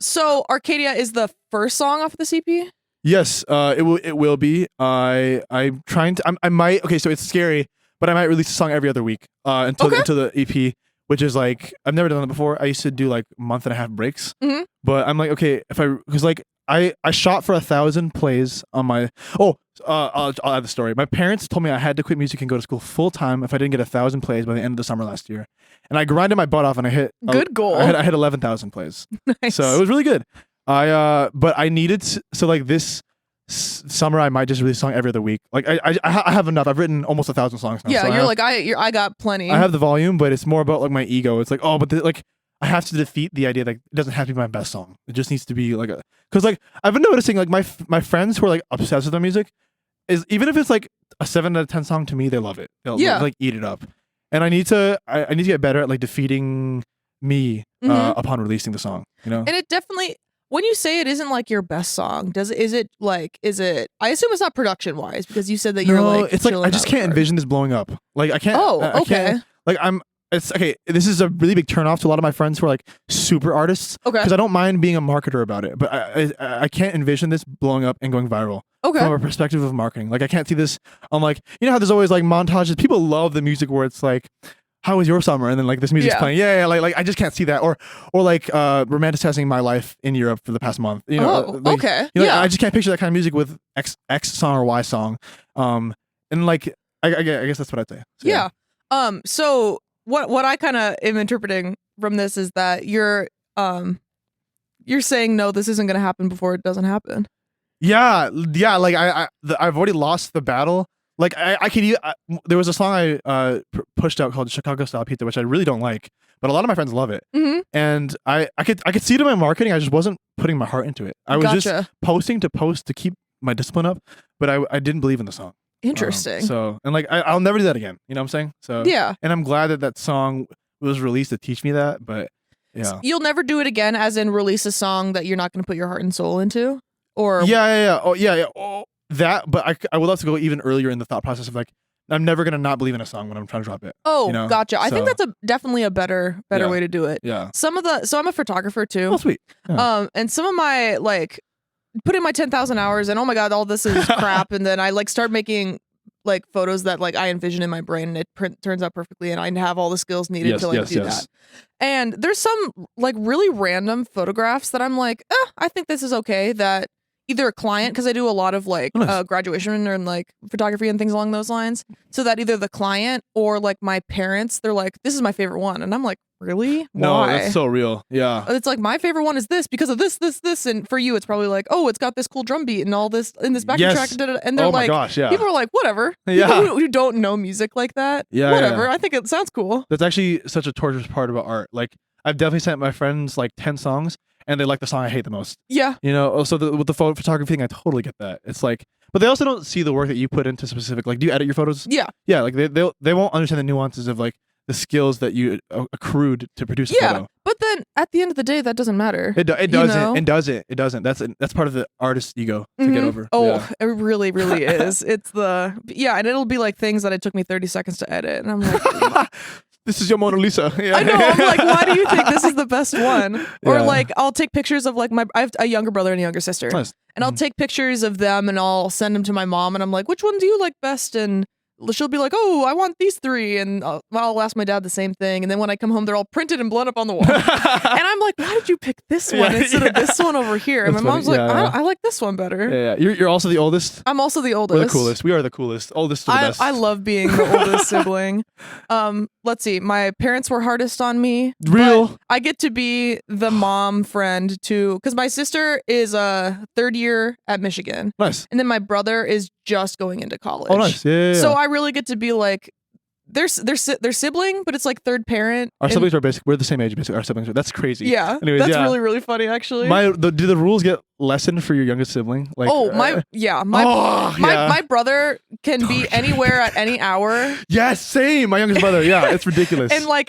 So Arcadia is the first song off of the CP? Yes, it will be. I'm trying to, I might, okay, so it's scary, but I might release a song every other week until the EP, which is like, I've never done it before. I used to do like month-and-a-half breaks, but I'm like, okay, because like, I shot for 1,000 plays on my. I'll add the story. My parents told me I had to quit music and go to school full time if I didn't get 1,000 plays by the end of the summer last year, and I grinded my butt off and I hit good goal. I hit 11,000 plays. Nice. So it was really good. But I needed so like this summer I might just release a song every other week. Like I have enough. I've written almost 1,000 songs now. Yeah, so I got plenty. I have the volume, but it's more about like my ego. It's like like. I have to defeat the idea that it doesn't have to be my best song. It just needs to be like because like I've been noticing like my friends who are like obsessed with their music is even if it's like a 7 out of 10 song to me, they love it. They'll like eat it up. And I need to get better at like defeating me upon releasing the song. You know. And it definitely when you say it isn't like your best song, is it? I assume it's not production wise because you said that you're like it's like I just can't envision this blowing up. Like I can't. Oh, okay. I can't, like it's okay. This is a really big turnoff to a lot of my friends who are like super artists. Okay. Because I don't mind being a marketer about it, but I can't envision this blowing up and going viral. Okay. From a perspective of marketing, like I can't see this on like how there's always like montages. People love the music where it's like, "How was your summer?" and then like this music's playing. Yeah. Like I just can't see that. Or like romanticizing my life in Europe for the past month. Okay. I just can't picture that kind of music with X song or Y song. And like I guess that's what I'd say. So, yeah. So. What I kind of am interpreting from this is that you're saying no, this isn't going to happen before it doesn't happen. Like I've already lost the battle. Like there was a song I pushed out called Chicago Style Pizza, which I really don't like, but a lot of my friends love it. Mm-hmm. And I could see it in my marketing. I just wasn't putting my heart into it. I was just posting to keep my discipline up, but I didn't believe in the song. Interesting. And like I'll never do that again. You know what I'm saying? So yeah. And I'm glad that song was released to teach me that. But yeah, so you'll never do it again, as in release a song that you're not going to put your heart and soul into, or Oh, that. But I would love to go even earlier in the thought process of like, I'm never gonna not believe in a song when I'm trying to drop it. Oh, you know? Gotcha. I think that's definitely a better way to do it. Yeah. So I'm a photographer too. Oh, sweet. Yeah. And some of my like put in my 10,000 hours and oh my God, all this is crap. And then I like start making like photos that like I envision in my brain and it turns out perfectly and I have all the skills needed to like do that. And there's some like really random photographs that I'm like, I think this is okay, that either a client, because I do a lot of like graduation and like photography and things along those lines, so that either the client or like my parents, they're like, this is my favorite one. And I'm like, really? No, why? that's so real. Yeah. It's like, my favorite one is this because of this. And for you, it's probably like, oh, it's got this cool drum beat and all this in this backing track. And they're like, gosh, yeah. People are like, whatever. Yeah. People who don't know music like that. Yeah. Whatever. Yeah. I think it sounds cool. That's actually such a torturous part about art. Like, I've definitely sent my friends like 10 songs and they like the song I hate the most. Yeah. You know, also with the photography thing, I totally get that. It's like, but they also don't see the work that you put into specific, like, do you edit your photos? Yeah. Yeah. Like they won't understand the nuances of like the skills that you accrued to produce a photo. But then at the end of the day, that doesn't matter. It doesn't. It doesn't. That's part of the artist ego to get over. Oh, it really, really is. It's and it'll be like things that it took me 30 seconds to edit. And I'm like, this is your Mona Lisa. Yeah. I know. I'm like, why do you think this is the best one? Or like, I'll take pictures of like I have a younger brother and a younger sister. Nice. And I'll take pictures of them and I'll send them to my mom. And I'm like, which one do you like best? And she'll be like, oh, I want these 3. And I'll ask my dad the same thing. And then when I come home, they're all printed and blown up on the wall. And I'm like, why did you pick this one instead of this one over here? And my mom's like, I like this one better. Yeah. You're also the oldest? I'm also the oldest. We're the coolest. We are the coolest. Oldest to the best. I love being the oldest sibling. Let's see. My parents were hardest on me. Real. I get to be the mom friend too, because my sister is a 3rd year at Michigan. Nice. And then my brother is just going into college. Oh, nice. Yeah. So I really get to be like, they're sibling, but it's like 3rd parent. Our siblings are we're the same age, basically. Our siblings are. That's crazy. Yeah. Anyways, that's really, really funny, actually. Do the rules get lessened for your youngest sibling? Like, my brother can be anywhere at any hour. Yeah, same. My youngest brother. Yeah, it's ridiculous. And like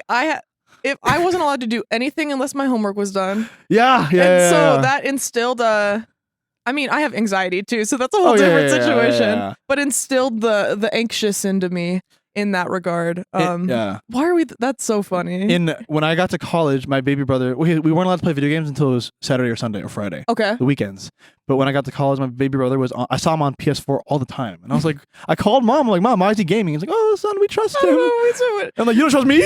if I wasn't allowed to do anything unless my homework was done. Yeah. That instilled I mean, I have anxiety too, so that's a whole different situation. Yeah. But instilled the anxious into me in that regard. Why are we? That's so funny. When I got to college, my baby brother, we weren't allowed to play video games until it was Saturday or Sunday or Friday. Okay. The weekends. But when I got to college, my baby brother I saw him on PS4 all the time. And I was like, I called mom. I'm like, Mom, why is he gaming? He's like, oh, son, we trust him. I'm like, you don't trust me?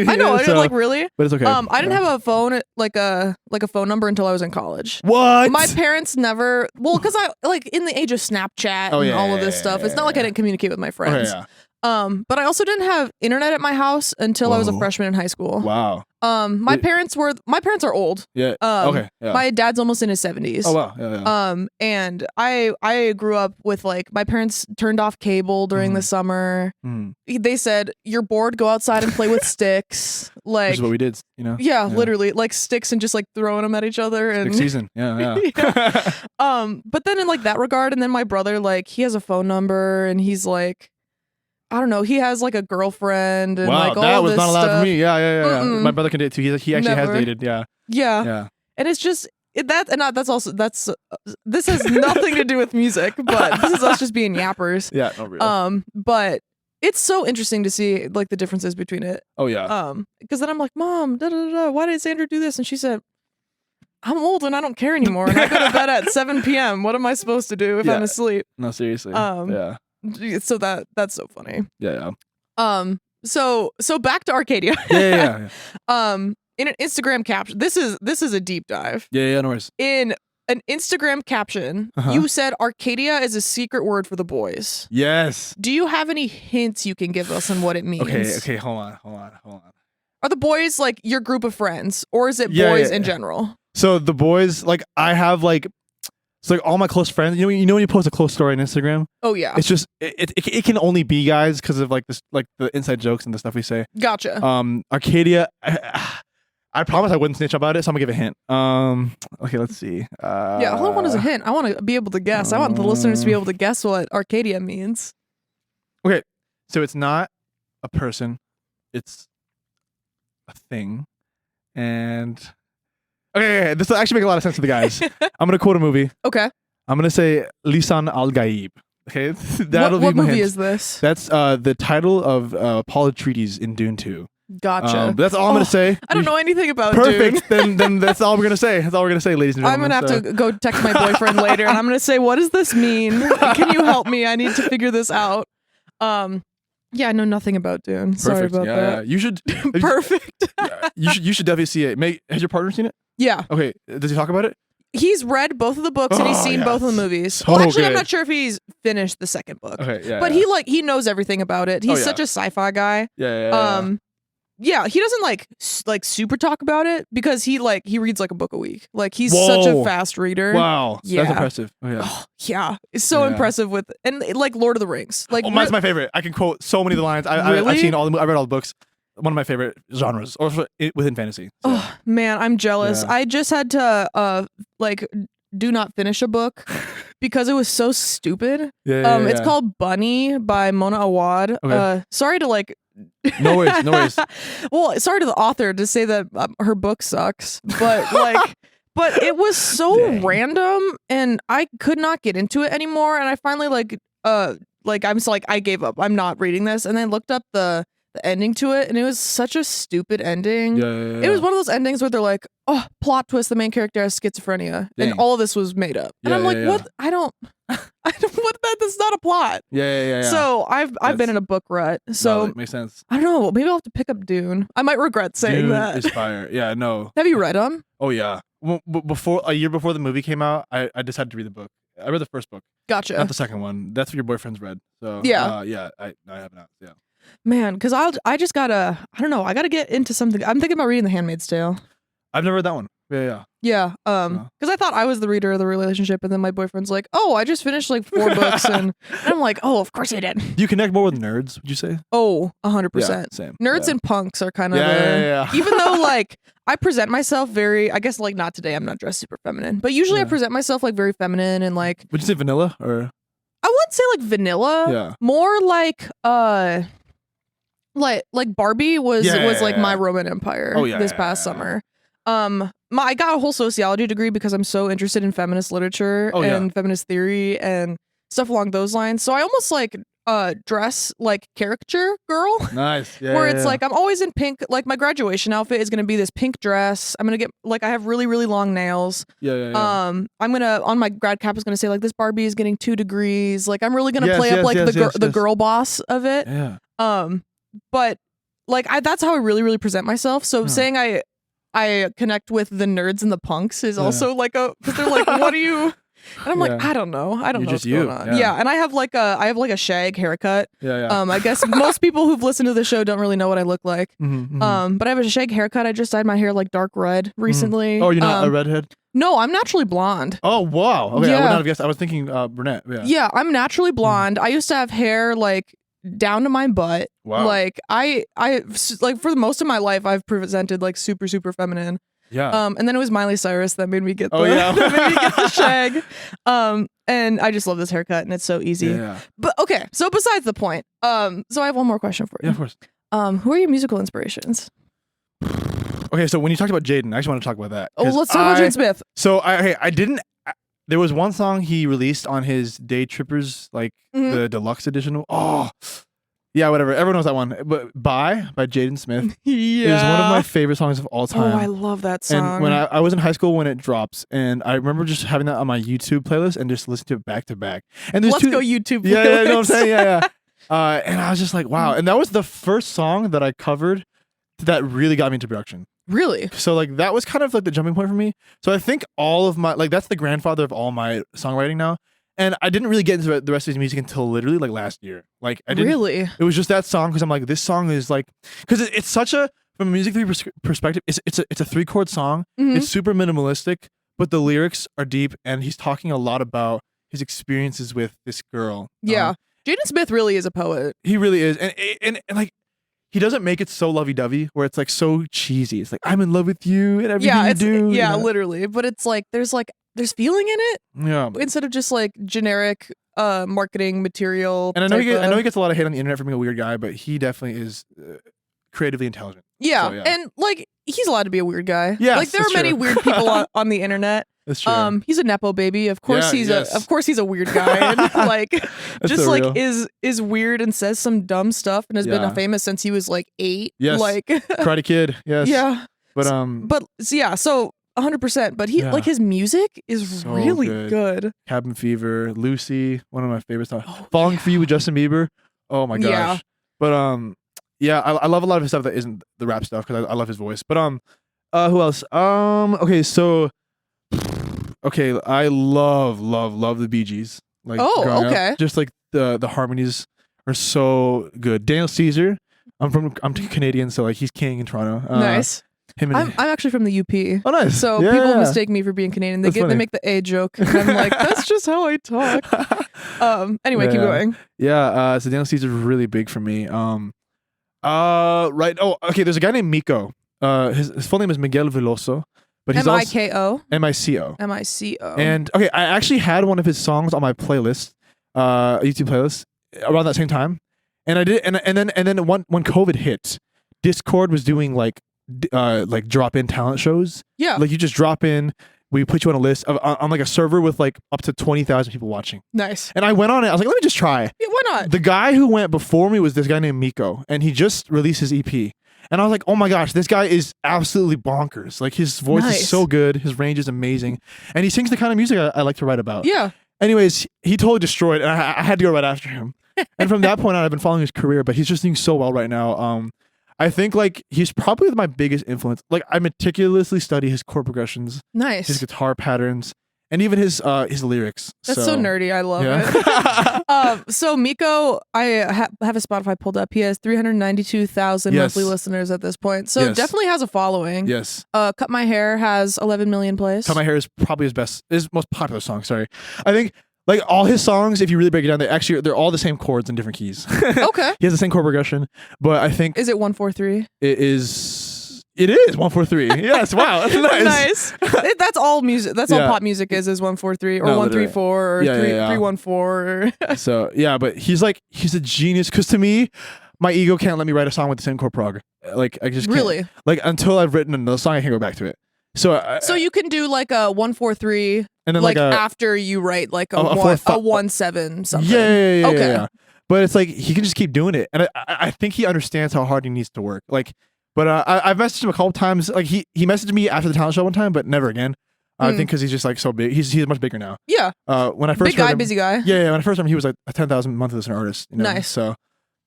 I know. I'm like, really? But it's okay. I didn't have a phone, like a phone number until I was in college. What? My parents never, because I, like, in the age of Snapchat and all of this stuff, it's not like I didn't communicate with my friends. Okay, but I also didn't have internet at my house until I was a freshman in high school. Wow. My parents are old. Yeah. Okay. Yeah. My dad's almost in his 70s. Oh wow. Yeah. And I grew up with like my parents turned off cable during the summer. They said, "You're bored, go outside and play with sticks." Like, which is what we did, you know. Yeah, literally, like sticks and just like throwing them at each other. And stick season. Yeah. But then in like that regard, and then my brother, like, he has a phone number and he's like, I don't know. He has like a girlfriend and like all this stuff. Wow, that was not allowed for me. Yeah. My brother can date too. He actually has dated. Yeah. And it's just this has nothing to do with music, but this is us just being yappers. Yeah. No, real. But it's so interesting to see like the differences between it. Oh yeah. Because then I'm like, Mom, why did Sandra do this? And she said, I'm old and I don't care anymore. And I go to bed at 7 p.m. What am I supposed to do if I'm asleep? No, seriously. Yeah. So that's so funny. Yeah. So back to Arcadia. Yeah. In an Instagram caption, this is a deep dive. Yeah, no worries. In an Instagram caption, you said Arcadia is a secret word for the boys. Yes. Do you have any hints you can give us on what it means? Okay, hold on. Are the boys like your group of friends, or is it boys in general? So the boys, like, I have like, So like all my close friends, you know when you post a close story on Instagram? Oh yeah. It's just it can only be guys because of like this like the inside jokes and the stuff we say. Gotcha. Arcadia, I promise I wouldn't snitch about it, so I'm gonna give a hint. Okay, let's see. Yeah, all I want is a hint. I want to be able to guess. I want the listeners to be able to guess what Arcadia means. Okay, so it's not a person, it's a thing, and okay, this will actually make a lot of sense to the guys. I'm gonna quote a movie. Okay. I'm gonna say Lisan Al Gaib. Okay, what movie is this? That's the title of Paul Atreides in Dune 2. Gotcha. But that's all I'm gonna say. I don't know anything about Perfect. Dune. then that's all we're gonna say. That's all we're gonna say, ladies and I'm gentlemen. gonna have to go text my boyfriend later, and I'm gonna say, "What does this mean? Can you help me? I need to figure this out." Yeah, I know nothing about Dune. Sorry about that. Yeah. You should. Perfect. You should definitely see it. Has your partner seen it? Yeah. Okay. Does he talk about it? He's read both of the books and he's seen both of the movies. So well, actually, I'm good. not sure if he's finished the second book. Okay. Yeah. But he knows everything about it. He's such a sci-fi guy. Yeah. Yeah, he doesn't like super talk about it because he reads like a book a week. Like he's such a fast reader. Wow, yeah. That's impressive. Oh, yeah. Oh, yeah, it's so impressive with and like Lord of the Rings. Like mine's my favorite. I can quote so many of the lines. I've seen all the. I read all the books. One of my favorite genres, or within fantasy. So. Oh man, I'm jealous. Yeah. I just had to do not finish a book because it was so stupid. It's called Bunny by Mona Awad. Okay. Sorry to No worries. Well, sorry to the author to say that her book sucks, but but it was so random and I could not get into it anymore. And I finally I gave up. I'm not reading this. And then looked up the ending to it, and it was such a stupid ending. Yeah. It was one of those endings where they're like, oh, plot twist, the main character has schizophrenia. Dang. And all of this was made up. And I'm like, what? I don't that's not a plot. Yeah. So I've been in a book rut. So that makes sense. I don't know. Maybe I'll have to pick up Dune. I might regret saying Dune that. is fire. Yeah, no. Have you read them? Oh yeah. Well, a year before the movie came out, I decided to read the book. I read the first book. Gotcha. Not the second one. That's what your boyfriend's read. So yeah. I have not. Yeah. Man, because I just gotta, I don't know, I gotta get into something. I'm thinking about reading The Handmaid's Tale. I've never read that one. Yeah. Yeah. Because I thought I was the reader of the relationship, and then my boyfriend's like, "Oh, I just finished like 4 books," and I'm like, "Oh, of course I did." Do you connect more with nerds? Would you say? Oh, 100%. Same. Nerds and punks are kind of even though like I present myself very, I guess like not today. I'm not dressed super feminine, but usually I present myself like very feminine and like. Would you say vanilla or? I wouldn't say like vanilla. Yeah. More like Barbie was like my Roman Empire this past summer. I got a whole sociology degree because I'm so interested in feminist literature and feminist theory and stuff along those lines. So I almost like dress like caricature girl. Nice. Yeah. Where it's like I'm always in pink. Like my graduation outfit is gonna be this pink dress. I'm gonna get I have really, really long nails. Yeah. I'm gonna on my grad cap is gonna say like this Barbie is getting 2 degrees. Like I'm really gonna play up like the girl boss of it. Yeah. But like that's how I really, really present myself. So saying I connect with the nerds and the punks is also like because they're like, what are you? And I'm like, I don't know. I don't know what's going on. Yeah. And I have like a shag haircut. Yeah. I guess most people who've listened to the show don't really know what I look like. But I have a shag haircut. I just dyed my hair like dark red recently. Oh, you're not a redhead? No, I'm naturally blonde. Oh, wow. Okay, I would not have guessed. I was thinking brunette. Yeah, I'm naturally blonde. I used to have hair like down to my butt. Wow. Like I like for most of my life I've presented like super, super feminine. Yeah. And then it was Miley Cyrus that made me get the shag. And I just love this haircut and it's so easy. Yeah. But okay, so besides the point, so I have one more question for you. Yeah, of course. Who are your musical inspirations? Okay, so when you talked about Jaden, I just want to talk about that. Oh, let's talk about Jaden Smith. So I didn't. There was one song he released on his Day Trippers, like the deluxe edition. Oh, yeah, whatever. Everyone knows that one. But by Jaden Smith is one of my favorite songs of all time. Oh, I love that song. And when I was in high school when it drops, and I remember just having that on my YouTube playlist and just listening to it back to back. And there's Let's go YouTube playlist. Yeah, you know what I'm saying? Yeah. And I was just like, wow. And that was the first song that I covered that really got me into production. Really? So like that was kind of like the jumping point for me. So I think all of my that's the grandfather of all my songwriting now. And I didn't really get into the rest of his music until literally like last year. Like I didn't. Really? It was just that song because I'm like, this song is like, because it's such a, from a music theory perspective, it's a 3-chord song. It's super minimalistic, but the lyrics are deep, and he's talking a lot about his experiences with this girl. Yeah. Jaden Smith really is a poet. He really is. And like, he doesn't make it so lovey-dovey where it's like so cheesy. It's like, I'm in love with you and everything you do. Yeah, you know? literally. But it's like there's feeling in it. Yeah. Instead of just like generic marketing material. And I know he gets a lot of hate on the internet for being a weird guy, but he definitely is creatively intelligent. Yeah. So, yeah. And like he's allowed to be a weird guy. Yes, like there are many weird people on the internet. That's true. He's a nepo baby. Of course he's a weird guy and like just so like real. is weird and says some dumb stuff and has been famous since he was like 8. Yes. Like Karate Kid. Yes. Yeah. But so 100%. But he like his music is so really good. Cabin Fever, Lucy, one of my favorite songs. Oh, Falling for You with Justin Bieber. Oh my gosh. Yeah. But yeah, I love a lot of his stuff that isn't the rap stuff because I love his voice. But who else? Okay, I love the Bee Gees. Like, growing up. Just like the harmonies are so good. Daniel Caesar. I'm Canadian, so like he's king in Toronto. Nice. I'm actually from the UP. Oh, nice. So people mistake me for being Canadian. They make the A joke, and I'm like, that's just how I talk. Anyway, keep going. Yeah. So Daniel Caesar is really big for me. Right. Oh, okay. There's a guy named Miko. His full name is Miguel Veloso. But he's M-I-K-O? M-I-C-O. M-I-C-O. And okay, I actually had one of his songs on my playlist, a YouTube playlist, around that same time. And I did, and then when COVID hit, Discord was doing like drop-in talent shows. Yeah. Like you just drop in, we put you on a list on like a server with like up to 20,000 people watching. Nice. And I went on it. I was like, let me just try. Yeah, why not? The guy who went before me was this guy named Miko, and he just released his EP. And I was like, oh my gosh, this guy is absolutely bonkers. Like his voice is so good. His range is amazing. And he sings the kind of music I like to write about. Yeah. Anyways, he totally destroyed, and I had to go right after him. And from that point on, I've been following his career, but he's just doing so well right now. I think like he's probably my biggest influence. Like I meticulously study his chord progressions, his guitar patterns, and even his lyrics. That's so nerdy. I love it. So Miko, I have a Spotify pulled up. He has 392,000 monthly listeners at this point. So definitely has a following. Yes. Cut My Hair has 11 million plays. Cut My Hair is probably his most popular song. Sorry. I think like all his songs, if you really break it down, they're all the same chords in different keys. Okay. He has the same chord progression, but I think is it 1-4-3? It is 1-4-3. Yes, wow. Nice. That's all music. That's all pop music is 1-4-3 or 1-3-4 or 3-1-4. So yeah, but he's a genius because to me, my ego can't let me write a song with the same chord prog. Like I just can't. Really like until I've written another song, I can't go back to it. So you can do like a 1-4-3 and then like after you write like a 1-7 something. Yeah. Okay. Yeah. But it's like he can just keep doing it, and I think he understands how hard he needs to work. Like. But I've messaged him a couple times. Like he messaged me after the talent show one time, but never again. I think because he's just like so big. He's much bigger now. Yeah. When I first big guy, busy guy. Yeah. When I first heard him, he was like a 10,000 monthly listener artist. You know? Nice. So,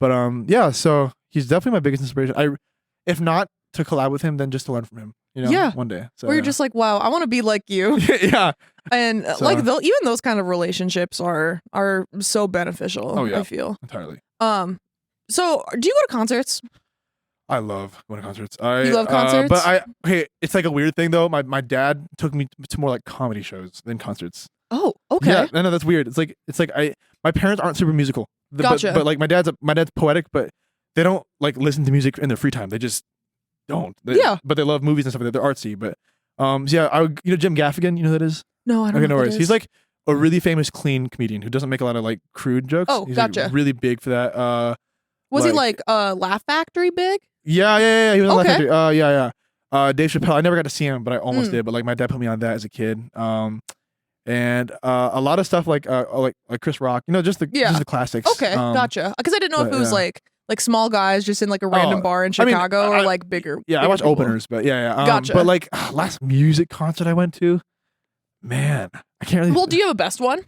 but yeah. So he's definitely my biggest inspiration. If not to collab with him, then just to learn from him. You know. Yeah. One day. So, where you're just like, wow, I want to be like you. Yeah. And like even those kind of relationships are so beneficial. Oh yeah. I feel entirely. So do you go to concerts? I love going to concerts. You love concerts? But it's like a weird thing though. My dad took me to more like comedy shows than concerts. Oh, okay. Yeah, I know that's weird. It's like my parents aren't super musical. Gotcha. But like my dad's poetic, but they don't like listen to music in their free time. They just don't. But they love movies and stuff like that. They're artsy. But Jim Gaffigan, you know who that is? No, I don't know. Okay, no worries. He's like a really famous clean comedian who doesn't make a lot of like crude jokes. Oh, He's gotcha. Like, really big for that. Was he like Laugh Factory big? Yeah. He was on Laugh Factory. Yeah. Dave Chappelle. I never got to see him, but I almost did. But like my dad put me on that as a kid. And a lot of stuff like Chris Rock. You know, just the classics. Okay, gotcha. Because I didn't know if it was like small guys just in like a random bar in Chicago or like bigger. Yeah, I watch openers, but yeah. Gotcha. But like last music concert I went to, man, I can't really. Well, do you have a best one?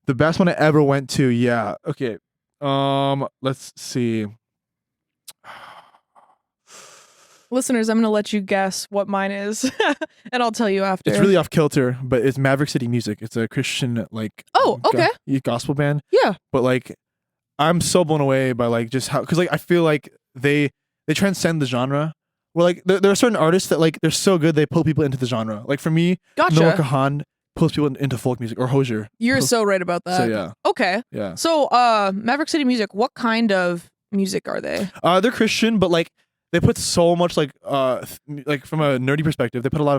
The best one I ever went to, yeah. Okay. Let's see. Listeners, I'm going to let you guess what mine is, and I'll tell you after. It's really off kilter, but it's Maverick City Music. It's a Christian like gospel band. Yeah. But like, I'm so blown away by like just how, because like I feel like they transcend the genre. Where like there are certain artists that like they're so good they pull people into the genre. Like for me, Gotcha. Noah Kahan pulls people into folk music, or Hozier. You're so right about that. So yeah. Okay. Yeah. So Maverick City Music, what kind of music are they? They're Christian, but like they put so much like from a nerdy perspective, they put a lot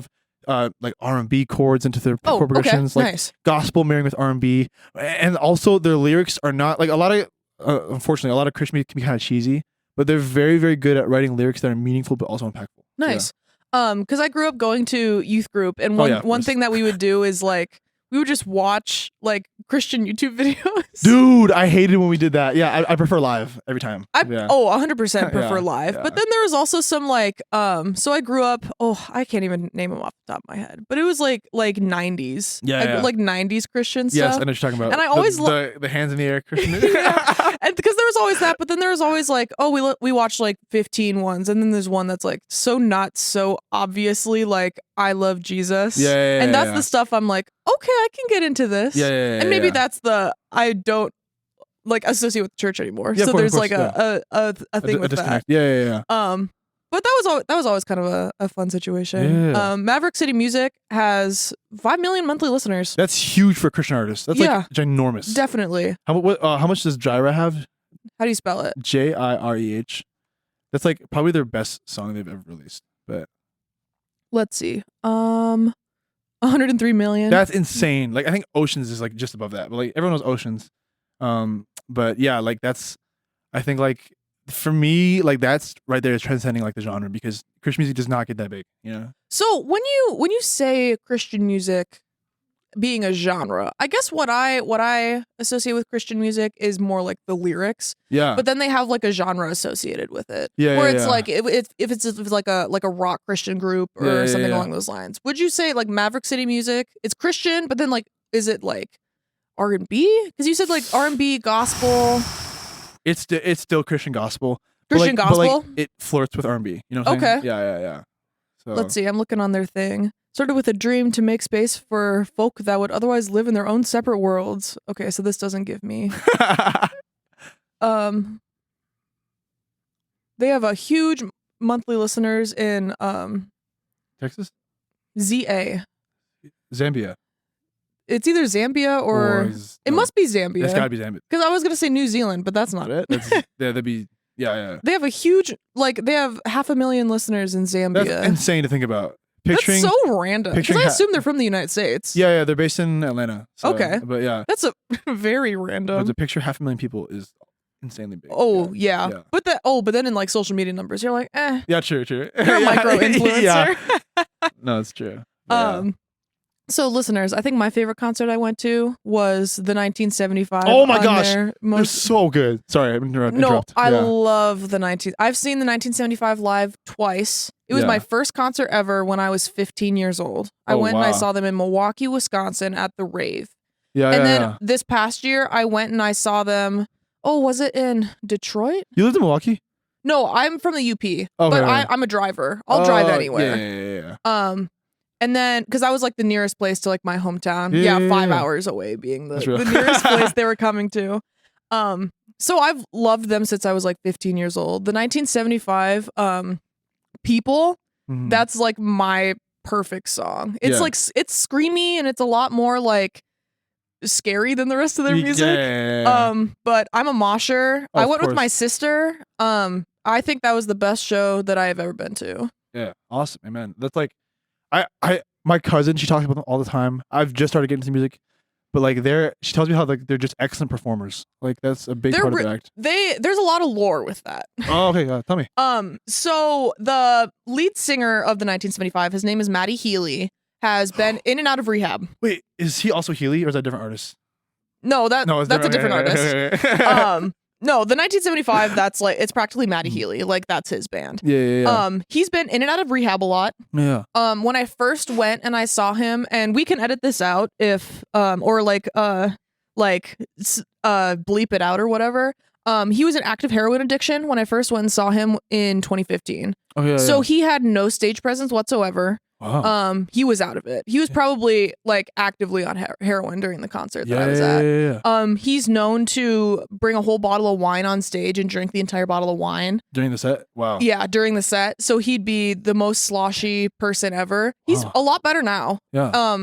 of like R&B chords into their chord progressions, like nice. gospel marrying with R&B, and also their lyrics are not like a lot of unfortunately a lot of Christian music can be kind of cheesy, but they're very, very good at writing lyrics that are meaningful but also impactful. Nice. Because I grew up going to youth group, and one thing that we would do is like we would just watch like Christian YouTube videos. Dude, I hated when we did that. Yeah, I prefer live every time. 100% prefer live. Yeah. But then there was also some like so I grew up, I can't even name them off the top of my head, but it was like 90s. Like 90s Christian stuff. Yes, I know what you're talking about. And I always the hands in the air Christian. And because there was always that, but then there was always like, we watched like 15 ones, and then there's one that's like so not so obviously like I love Jesus. And that's the stuff I'm like, okay, I can get into this. And maybe that's the I don't like associate with the church anymore. So there's like a thing with that. Yeah. But that was always kind of a fun situation. Yeah. Maverick City Music has 5 million monthly listeners. That's huge for Christian artists. That's like ginormous. Definitely. How much does Jireh have? How do you spell it? JIREH. That's like probably their best song they've ever released. But let's see. 103 million. That's insane. Like I think Oceans is like just above that. But like everyone knows Oceans. But yeah, like that's I think like for me, like that's right there transcending like the genre, because Christian music does not get that big, you know? So when you say Christian music being a genre, I guess what I associate with Christian music is more like the lyrics. Yeah. But then they have like a genre associated with it. Yeah. Where it's like if it's like a rock Christian group or something along those lines. Would you say like Maverick City Music, it's Christian, but then like is it like R&B? Because you said like R&B, gospel. It's still Christian gospel. Christian gospel? But like it flirts with R&B. You know what I'm saying? Yeah. So. Let's see. I'm looking on their thing. Started with a dream to make space for folk that would otherwise live in their own separate worlds. Okay, so this doesn't give me. They have a huge monthly listeners in Texas? ZA. Zambia. It's either Zambia or it must be Zambia. It's gotta be Zambia. Because I was gonna say New Zealand, but that's not it. That'd be yeah. They have a huge they have 500,000 listeners in Zambia. That's insane to think about. That's so random. Because I assume they're from the United States. Yeah, they're based in Atlanta. So, okay. But yeah. That's a very random. But to picture 500,000 people is insanely big. Oh, yeah. But then in like social media numbers, you're like, eh. Yeah, true. You're a micro influencer. Yeah. No, it's true. So listeners, I think my favorite concert I went to was the 1975. Oh my gosh. They're so good. Sorry, I'm interrupting. No, I love the I've seen the 1975 live twice. It was my first concert ever when I was 15 years old. I went and I saw them in Milwaukee, Wisconsin at the Rave. And then this past year I went and I saw them. Oh, was it in Detroit? You lived in Milwaukee? No, I'm from the UP. But I'm a driver. I'll drive anywhere. Yeah. And then, because I was like the nearest place to like my hometown. Yeah, 5 hours away being the nearest place they were coming to. So I've loved them since I was like 15 years old. The 1975 People, that's like my perfect song. It's like, it's screamy and it's a lot more like scary than the rest of their music. But I'm a mosher. I went with my sister. I think that was the best show that I have ever been to. Yeah, awesome, amen. That's like, my cousin, she talks about them all the time. I've just started getting into music, but like she tells me how like they're just excellent performers. Like that's a big part of the act. There's a lot of lore with that. Oh, okay, tell me. So the lead singer of the 1975, his name is Matty Healy, has been in and out of rehab. Wait, is he also Healy or is that a different artist? No, that's a different artist. No, the 1975, that's like, it's practically Matty Healy. Like, that's his band. Yeah. He's been in and out of rehab a lot. Yeah. When I first went and I saw him, and we can edit this out if, or bleep it out or whatever. He was in active heroin addiction when I first went and saw him in 2015. Oh, yeah. So he had no stage presence whatsoever. Wow. He was out of it. He was probably like actively on heroin during the concert that I was at. Yeah. He's known to bring a whole bottle of wine on stage and drink the entire bottle of wine During the set? Wow. Yeah, during the set. So he'd be the most sloshy person ever. He's a lot better now. Yeah.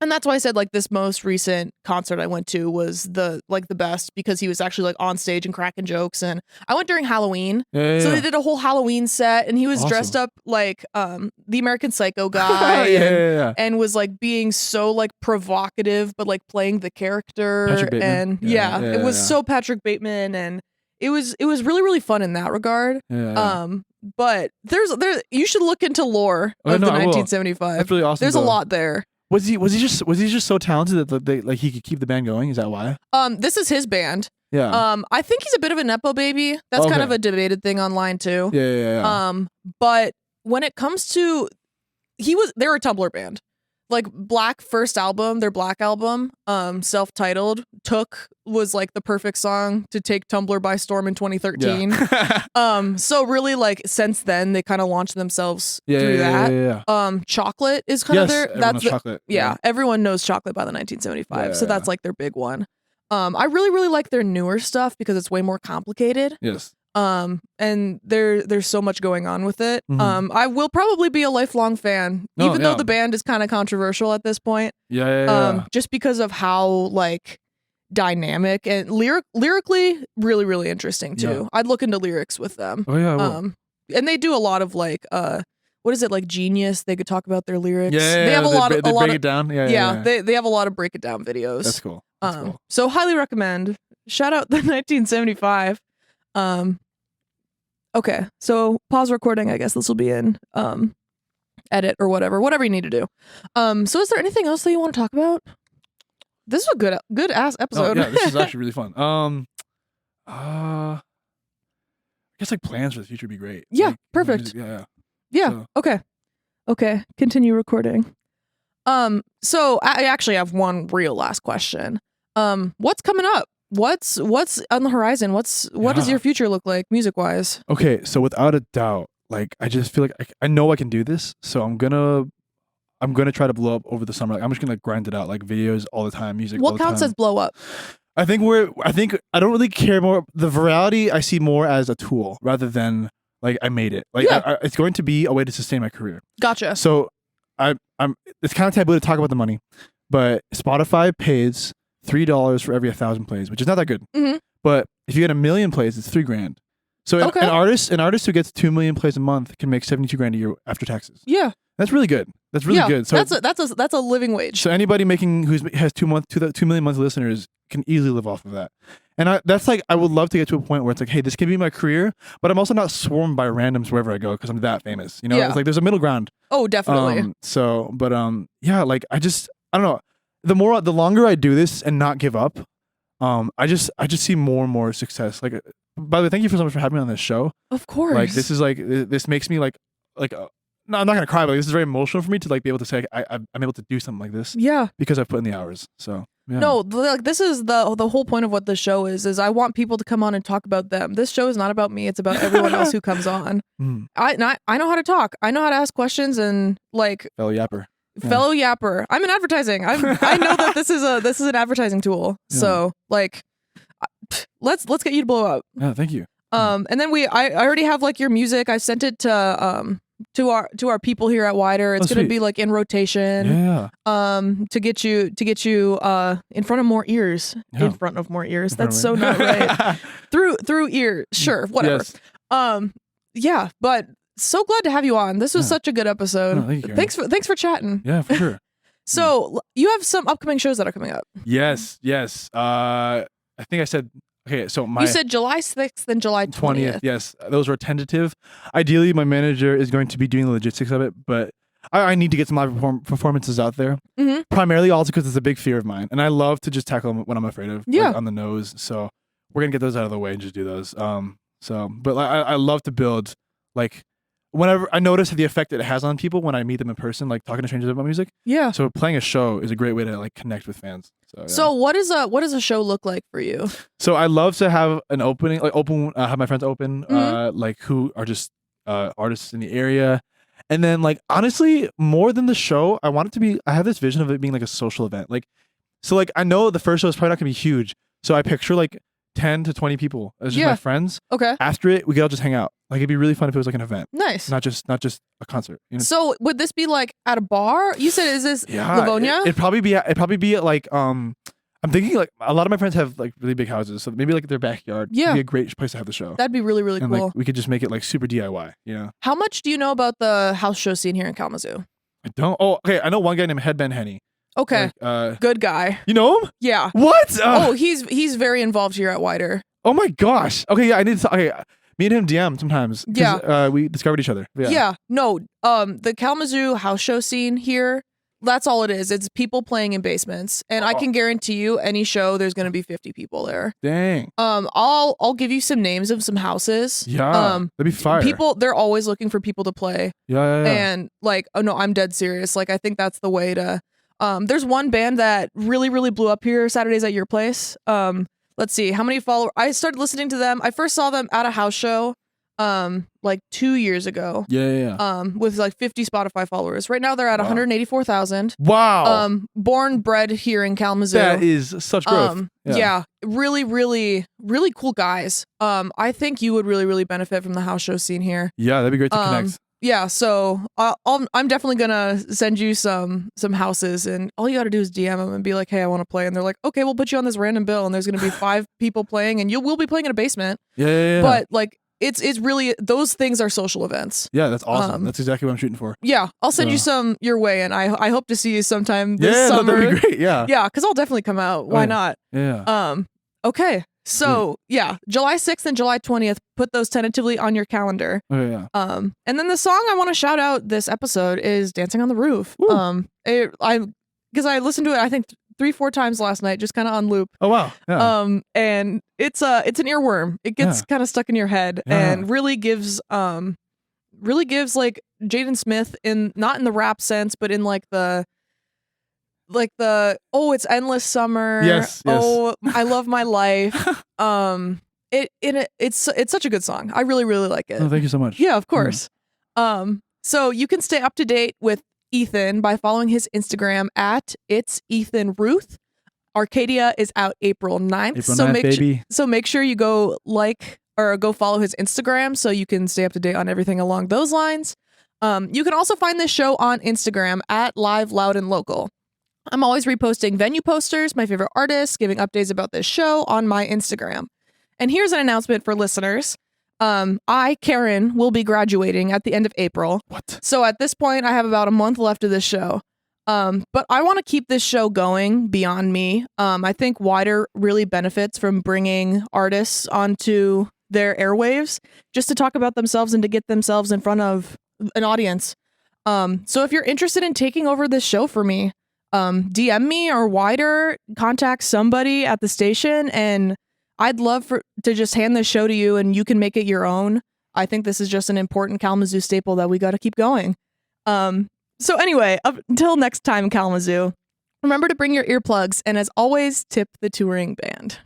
And that's why I said like this most recent concert I went to was the best because he was actually like on stage and cracking jokes. And I went during Halloween, so they did a whole Halloween set, and he was dressed up like the American Psycho guy, and was like being so like provocative, but like playing the character. Patrick Bateman. It was so Patrick Bateman, and it was really really fun in that regard. But you should look into lore of the 1975. That's really awesome. There's a lot there. Was he just so talented that he could keep the band going? Is that why? This is his band. Yeah. I think he's a bit of a nepo baby. That's kind of a debated thing online too. Yeah. But when it comes to, they're a Tumblr band. Like Black first album, their Black album, self-titled, was like the perfect song to take Tumblr by storm in 2013. Yeah. So really like since then they kind of launched themselves through that. Yeah. Chocolate is kind of their Chocolate. Yeah, everyone knows Chocolate by the 1975. So that's like their big one. I really really like their newer stuff because it's way more complicated. Yes. And there's so much going on with it. I will probably be a lifelong fan, even though the band is kind of controversial at this point. Just because of how like dynamic and lyrically really really interesting too. I'd look into lyrics with them. And they do a lot of like what is it, like Genius? They could talk about their lyrics. They have they break it down. They have a lot of break it down videos. That's cool. So highly recommend. Shout out the 1975. Okay, so pause recording. I guess this will be in edit or whatever you need to do. So is there anything else that you want to talk about? This is a good ass episode. Yeah, this is actually really fun. I guess like plans for the future would be great. Yeah, like, perfect. Yeah. So. Okay. Continue recording. So I actually have one real last question. What's coming up? What's on the horizon? What does your future look like music wise? Okay, so without a doubt, like I just feel like I know I can do this, so I'm gonna try to blow up over the summer. Like, I'm just gonna grind it out, like videos all the time, music. What counts as blow up? I think I don't really care more. The virality I see more as a tool rather than like I made it. Like it's going to be a way to sustain my career. Gotcha. So I'm it's kind of taboo to talk about the money, but Spotify pays $3 for every 1,000 plays, which is not that good. But if you get 1 million plays, it's $3,000. So an artist who gets 2 million plays a month can make $72,000 a year after taxes. Yeah, that's really good. That's really good. So that's a living wage. So anybody who has 2 million monthly listeners can easily live off of that. And I would love to get to a point where it's like, hey, this can be my career, but I'm also not swarmed by randoms wherever I go because I'm that famous. You know, it's like there's a middle ground. Oh, definitely. Like I don't know. The longer I do this and not give up, I just see more and more success. Like, by the way, thank you so much for having me on this show. Of course. Like, this makes me no, I'm not gonna cry, but this is very emotional for me to like be able to say I'm able to do something like this. Yeah. Because I've put in the hours. So yeah. No, like this is the whole point of what this show is I want people to come on and talk about them. This show is not about me. It's about everyone else who comes on. I know how to talk. I know how to ask questions and like fellow yapper. Fellow yapper. I'm in advertising. I know that this is an advertising tool. Yeah. So like, let's get you to blow up. Yeah, thank you. And then I already have like your music. I sent it to our people here at WIDR. It's gonna be like in rotation. Yeah. To get you in front of more ears. Yeah. In front of more ears. That's so not right. through ears. Sure. Whatever. Yes. Yeah, but. So glad to have you on. This was such a good episode. No, thank you, thanks for chatting. Yeah, for sure. So you have some upcoming shows that are coming up. Yes. I think I said okay. So you said July 6th and July 20th. Yes, those were tentative. Ideally, my manager is going to be doing the logistics of it, but I need to get some live performances out there. Primarily, also because it's a big fear of mine, and I love to just tackle what I'm afraid of. Yeah. Like, on the nose. So we're gonna get those out of the way and just do those. But I love to build like. Whenever I notice the effect it has on people when I meet them in person, like talking to strangers about music. Yeah. So playing a show is a great way to like connect with fans. So what does a show look like for you? So I love to have an opening, like have my friends open, like who are just artists in the area, And then like honestly, more than the show, I have this vision of it being like a social event. Like, so like I know the first show is probably not gonna be huge. So I picture like 10 to 20 people as just my friends. Okay. After it, we could all just hang out. Like it'd be really fun if it was like an event. Nice. Not just a concert. You know? So would this be like at a bar? You said is this Livonia? It'd probably be at like I'm thinking like a lot of my friends have like really big houses, so maybe like their backyard would be a great place to have the show. That'd be really, really and cool. Like we could just make it like super DIY, you know? How much do you know about the house show scene here in Kalamazoo? I don't. Oh, okay. I know one guy named Headband Henny. Okay. Good guy. You know him? Yeah. What? He's very involved here at WIDR. Oh my gosh. Okay, yeah, I need to. Okay, me and him DM sometimes. Yeah. We discovered each other. Yeah. No. The Kalamazoo house show scene here. That's all it is. It's people playing in basements, and I can guarantee you, any show there's going to be 50 people there. Dang. I'll give you some names of some houses. Yeah. That'd be fire. People, they're always looking for people to play. Yeah. And like, oh no, I'm dead serious. Like, I think that's the way to. There's one band that really, really blew up here Saturdays at your place. Let's see how many followers. I started listening to them. I first saw them at a house show. Like 2 years ago. Yeah. With like 50 Spotify followers. Right now they're at 184,000. Wow. Born, bred here in Kalamazoo. That is such growth. Yeah. Really, really, really cool guys. I think you would really, really benefit from the house show scene here. Yeah, that'd be great to connect. Yeah, so I'm definitely gonna send you some houses, and all you gotta do is DM them and be like, "Hey, I want to play," and they're like, "Okay, we'll put you on this random bill, and there's gonna be 5 people playing, and we'll be playing in a basement." Yeah. But like, it's really, those things are social events. Yeah, that's awesome. That's exactly what I'm shooting for. Yeah, I'll send you some your way, and I hope to see you sometime this summer. That'd be great. Yeah, because I'll definitely come out. Why not? Yeah. Okay. So July 6th and July 20th, put those tentatively on your calendar. Okay, yeah. And then the song I want to shout out this episode is "Dancing on the Roof." Woo. Because I listened to it, I think 3-4 times last night, just kind of on loop. Oh wow. Yeah. And it's an earworm. It gets kind of stuck in your head and really gives like Jaden Smith not in the rap sense, but in like the it's endless summer. Yes. Oh, I love my life. It's such a good song. I really, really like it. Oh, thank you so much. Yeah, of course. So you can stay up to date with Ethan by following his Instagram at It's Ethan Ruth. Arcadia is out April 9th. April 9th, baby. So make sure you go go follow his Instagram so you can stay up to date on everything along those lines. You can also find this show on Instagram at Live, Loud, and Local. I'm always reposting venue posters, my favorite artists, giving updates about this show on my Instagram. And here's an announcement for listeners. Karen, will be graduating at the end of April. What? So at this point, I have about a month left of this show. But I want to keep this show going beyond me. I think WIDR really benefits from bringing artists onto their airwaves just to talk about themselves and to get themselves in front of an audience. So if you're interested in taking over this show for me, DM me or WIDR, contact somebody at the station, and I'd love to just hand this show to you and you can make it your own. I think this is just an important Kalamazoo staple that we got to keep going. So anyway, up until next time, Kalamazoo, remember to bring your earplugs, and as always, tip the touring band.